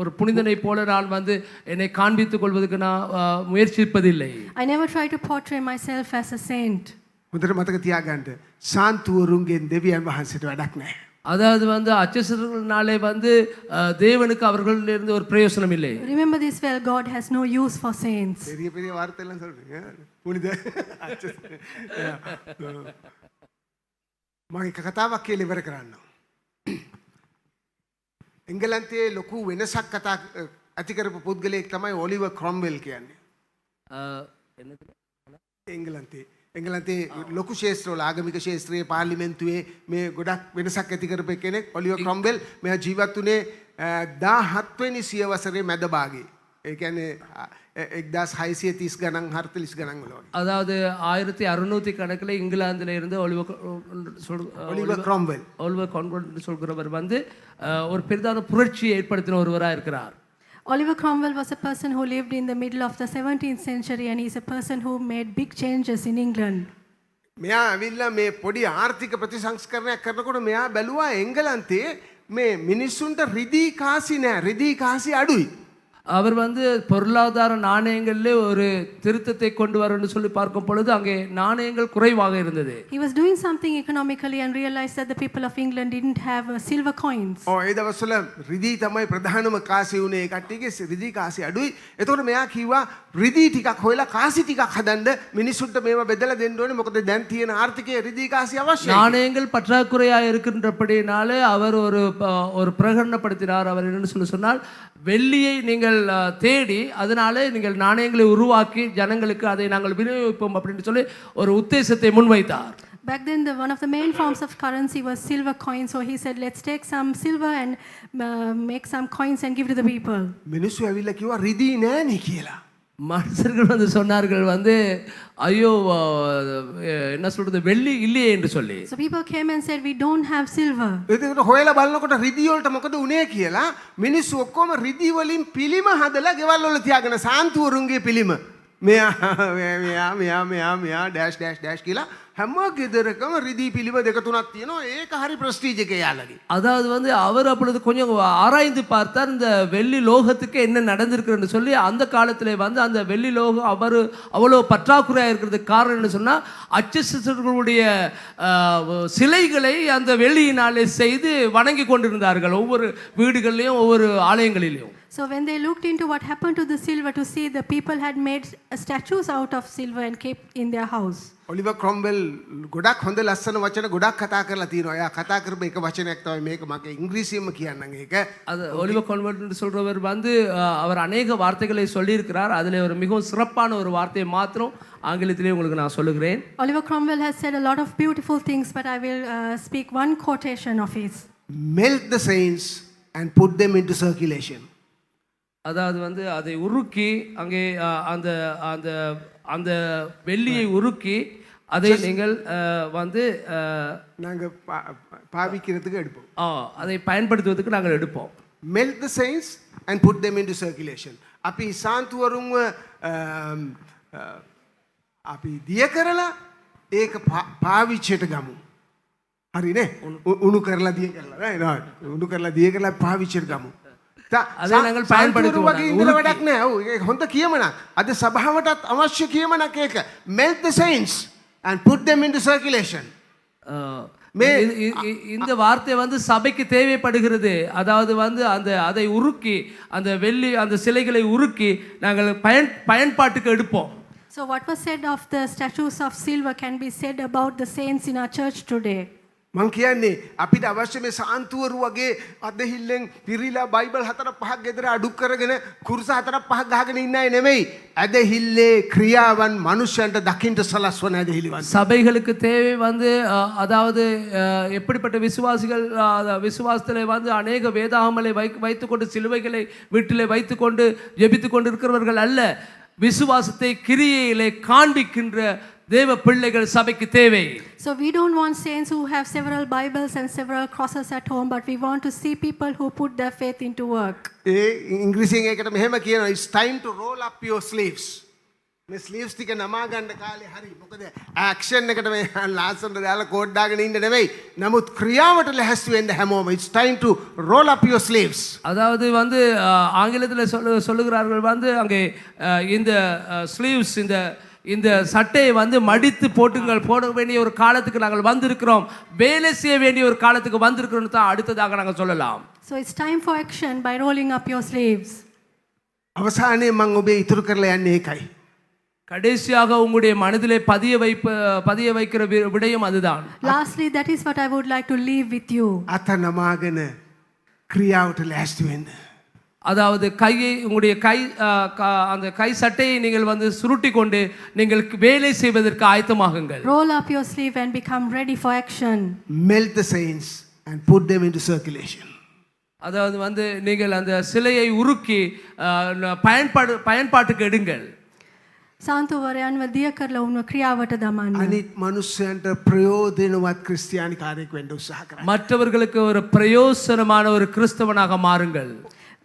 ஒரு புனிதனை போல நான் வந்து என்னை காண்பித்துக் கொள்வதற்கு நான் முயற்சிப்பதில்லை. I never try to portray myself as a saint. හොඳට මතක තියාගන්න, සාන්තුවරුන්ගෙන් දෙවියන් වහන්සේට වැඩක් නැහැ. அதாவது வந்து அச்சஸ்டர்களாலே வந்து தேவனுக்கு அவர்களிலிருந்து ஒரு பிரயோசனம் இல்லை. Remember this well, God has no use for saints. பெரிய பெரிய வார்த்தை எல்லாம் சொல்றீங்க. புனித මම එක කතාවක් කියලා ඉවර කරන්න. එංගලන්තයේ ලොකු වෙනසක් කතා ඇති කරපු පුද්ගලයෙක් තමයි ඔලිවර් ක්‍රොම්වෙල් කියන්නේ. එංගලන්තයේ ලොකු ශාස්ත්‍රවල ආගමික ශාස්ත්‍රයේ පාර්ලිමේන්තුවේ මේ ගොඩක් වෙනසක් ඇති කරපු කෙනෙක් ඔලිවර් ක්‍රොම්වෙල්. මෙයා ජීවත් වුණේ 17 වෙනි සියවසරේ මැද භාගයේ. ඒ කියන්නේ 1630 ගණන් 40 ගණන් වල වගේ. அதாவது 1600 கணக்கில் இங்கிலாந்தில் இருந்து ஒலிவர் கான்வெல் சொல்கிறவர் வந்து ஒரு பெரிதான புரட்சியை ஏற்படுத்தின ஒருவராக இருக்கிறார். Oliver Cromwell was a person who lived in the middle of the 17th century, and he's a person who made big changes in England. මෙයා ඇවිල්ලා මේ පොඩි ආර්ථික ප්‍රතිසංස්කරණයක් කරනකොට මෙයා බැලුවා එංගලන්තයේ මේ මිනිස්සුන්ට රිදී කාසි නෑ, රිදී කාසි අඩුයි. அவர் வந்து பொருளாதார நாணயங்களிலே ஒரு திருத்தத்தை கொண்டு வரணும்னு சொல்லி பார்க்கும் பொழுது அங்கே நாணயங்கள் குறைவாக இருந்தது. He was doing something economically and realized that the people of England didn't have silver coins. ඒ දවස්වල රිදී තමයි ප්‍රධානම කාසි උනේ. ඒ කට්ටියගේ රිදී කාසි අඩුයි. එතකොට මෙයා කිව්වා රිදී ටිකක් හොයලා කාසි ටිකක් හදන්න මිනිස්සුන්ට මේවා බෙදලා දෙන්න ඕනේ. මොකද දැන් තියෙන ආර්ථිකයේ රිදී කාසි අවශ්‍යයි. நாணயங்கள் பற்றாக்குறையாக இருக்கின்றபடினாலே அவர் ஒரு பிரகடனப்படுத்தினார். அவர் என்னன்னு சொன்னால், வெள்ளியை நீங்கள் தேடி அதனாலே நீங்கள் நாணயங்களை உருவாக்கி ஜனங்களுக்கு அதை நாங்கள் விநியோகிப்போம் அப்படின்னு சொல்லி ஒரு உத்தேசத்தை முன்வைத்தார். Back then, one of the main forms of currency was silver coins. So he said, let's take some silver and make some coins and give to the people. මිනිස්සු ඇවිල්ලා කිව්වා රිදී නෑනේ කියලා. மனுஷர்கள் வந்து சொன்னார்கள் வந்து, ஐயோ என்ன சொல்றது, வெள்ளி இல்லையே என்று சொல்லி. So people came and said, we don't have silver. ඒකට හොයලා බලනකොට රිදී වලට මොකද උනේ කියලා මිනිස්සු ඔක්කොම රිදී වලින් පිළිම හදලා ගෙවල් වල තියාගෙන සාන්තුවරුන්ගේ පිළිම මෙයා ඩෑෂ් ඩෑෂ් ඩෑෂ් කියලා හැම ගෙදරකම රිදී පිළිව දෙක තුනක් තියෙනවා. ඒක හරි ප්‍රස්ටීජ් එක යාළගේ. அதாவது வந்து அவர் அப்பொழுது கொஞ்சம் ஆராய்ந்து பார்த்தார் இந்த வெள்ளி லோகத்துக்கு என்ன நடந்திருக்குன்னு சொல்லி அந்த காலத்தில் வந்து அந்த வெள்ளி லோகம் அவ்வளோ பற்றாக்குறையாக இருக்கிறதுக்கு காரணம் என்ன சொன்னால் அச்சஸ்தர்களுடைய சிலைகளை அந்த வெள்ளியினாலே செய்து வணங்கி கொண்டிருந்தார்கள் ஒவ்வொரு வீடுகள்லையும் ஒவ்வொரு ஆலயங்களிலையும். So when they looked into what happened to the silver, to see the people had made statues out of silver and kept in their house. Oliver Cromwell ගොඩක් හොඳ ලස්සන වචන ගොඩක් කතා කරලා තියෙනවා. එයා කතා කරපු එක වචනයක් තමයි මේක මගේ ඉංග්‍රීසියෙන්ම කියන්නම් ඒක. அது ஒலிவர் கால்வர்ட் சொல்றவர் வந்து அவர் அநேக வார்த்தைகளை சொல்லியிருக்கிறார். அதில் ஒரு மிகவும் சிறப்பான ஒரு வார்த்தையை மாத்திரம் ஆங்கிலத்திலே உங்களுக்கு நான் சொல்லுகிறேன். Oliver Cromwell has said a lot of beautiful things, but I will speak one quotation of his. Melt the saints and put them into circulation. அதாவது வந்து அதை உருக்கி அங்கே அந்த அந்த அந்த வெள்ளியை உருக்கி அதை நீங்கள் வந்து நாங்கள் பாவிக்கிறதுக்கு எடுப்போம். அதை பயன்படுத்துவதற்கு நாங்கள் எடுப்போம். Melt the saints and put them into circulation. අපි සාන්තුවරුන්ව අපි දිය කරලා ඒක පාවිච්චයට ගමු. හරිනේ? උණු කරලා දිය කරලා right. උණු කරලා දිය කරලා පාවිච්චයට ගමු. அதை நாங்கள் பயன்படுத்துவோம். වැඩක් නෑ. ඔව් ඒක හොඳ කියමනක්. අද සභාවටත් අවශ්‍ය කියමනක් ඒක. Melt the saints and put them into circulation. இந்த வார்த்தை வந்து சபைக்கு தேவைப்படுகிறது. அதாவது வந்து அந்த அதை உருக்கி அந்த வெள்ளி அந்த சிலைகளை உருக்கி நாங்கள் பயன்பாட்டுக்கு எடுப்போம். So what was said of the statues of silver can be said about the saints in our church today. මං කියන්නේ අපිට අවශ්‍ය මේ සාන්තුවරු වගේ අදහිල්ලෙන් පිරීලා බයිබල් 4-5ක් ගෙදර අඩු කරගෙන කුරුස 4-5ක් ගහගෙන ඉන්න අය නෙමෙයි. අදහිල්ලේ ක්‍රියාවන් මනුෂ්‍යයන්ට දකින්න සලස්වන අදහිලිවන්. சபைகளுக்கு தேவை வந்து அதாவது எப்படிப்பட்ட விசுவாசிகள் விசுவாசத்திலே வந்து அநேக வேதாகமலை வைத்துக்கொண்டு சிலுவைகளை வீட்டிலே வைத்துக்கொண்டு ஜெபித்து கொண்டு இருக்கிறவர்கள் அல்ல. விசுவாசத்தை கிரியையிலே காண்பிக்கின்ற தேவ பிள்ளைகள் சபைக்கு தேவை. So we don't want saints who have several Bibles and several crosses at home, but we want to see people who put their faith into work. ඒ ඉංග්‍රීසියෙන් ඒකට මෙහෙම කියනවා, it's time to roll up your sleeves. මේ ස්ලීව්ස් ටික නමා ගන්න කාලේ හරි. මොකද ඇක්ෂන් එකට මේ ලාසන්ට දාලා කෝඩ් දාගෙන ඉන්න නෙවෙයි. නමුත් ක්‍රියාවට ලැහැස්ති වෙන්න හැමෝම. It's time to roll up your sleeves. அதாவது வந்து ஆங்கிலத்தில் சொல்லுகிறார்கள் வந்து அங்கே இந்த ஸ்லீவ்ஸ் இந்த சட்டையை வந்து மடித்து போட வேண்டிய ஒரு காலத்துக்கு நாங்கள் வந்திருக்கிறோம். வேலை செய்ய வேண்டிய ஒரு காலத்துக்கு வந்திருக்கிறோம் தான் அடுத்ததாக நாங்கள் சொல்லலாம். So it's time for action by rolling up your sleeves. අවසානයේ මම ඔබේ ඉතුරු කරලා යන්නේ ඒකයි. கடைசியாக உங்களுடைய மனதிலே பதிய வைக்கிற விடயம் அதுதான். Lastly, that is what I would like to leave with you. අත නමාගෙන ක්‍රියාවට ලෑස්ති වෙන්න. அதாவது கையை உங்களுடைய அந்த கை சட்டையை நீங்கள் வந்து சுருட்டி கொண்டு நீங்கள் வேலை செய்வதற்கு ஆயத்தமாகுங்கள். Roll up your sleeve and become ready for action. Melt the saints and put them into circulation. அதாவது வந்து நீங்கள் அந்த சிலையை உருக்கி பயன்பாட்டுக்கு எடுங்கள். සාන්තුවරයන්ව දිය කරලා උන්ව ක්‍රියාවට දමන්න. අනිත් මනුස්සයන්ට ප්‍රයෝජනවත් ක්‍රිස්තියානි කාර්යයක් වෙන්න උත්සාහ කරන්න. மற்றவர்களுக்கு ஒரு பிரயோசனமான ஒரு கிறிஸ்தவனாக மாறுங்கள்.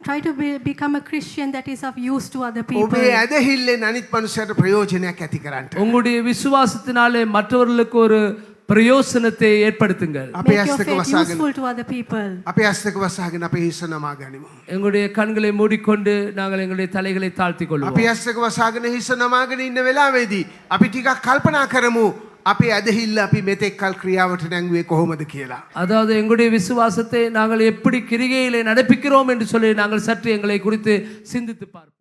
Try to become a Christian that is of use to other people. ඔබේ ඇදහිල්ලෙන් අනිත් මනුස්සයට ප්‍රයෝජනයක් ඇති කරන්න. உங்களுடைய விசுவாசத்தினாலே மற்றவர்களுக்கு ஒரு பிரயோசனத்தை ஏற்படுத்துங்கள். අපේ Make your ඇස් දෙක faith වසාගෙන useful to other people. අපේ ඇස් දෙක වසාගෙන අපේ හිස නමා ගනිමු. எங்களுடைய கண்களை மூடிக்கொண்டு நாங்கள் எங்களுடைய தலைகளை தாழ்த்திக் கொள்வோம். අපේ ඇස් දෙක වසාගෙන හිස නමාගෙන ඉන්න වෙලාවේදී අපි ටිකක් කල්පනා කරමු අපේ ඇදහිල්ල අපි මෙතෙක් කල් ක්‍රියාවට නැංගුවේ කොහොමද කියලා. அதாவது எங்களுடைய விசுவாசத்தை நாங்கள் எப்படி கிரிகையிலே நடப்பிக்கிறோம் என்று சொல்லி நாங்கள் சற்று எங்களை குறித்து சிந்தித்து பார்ப்போம்.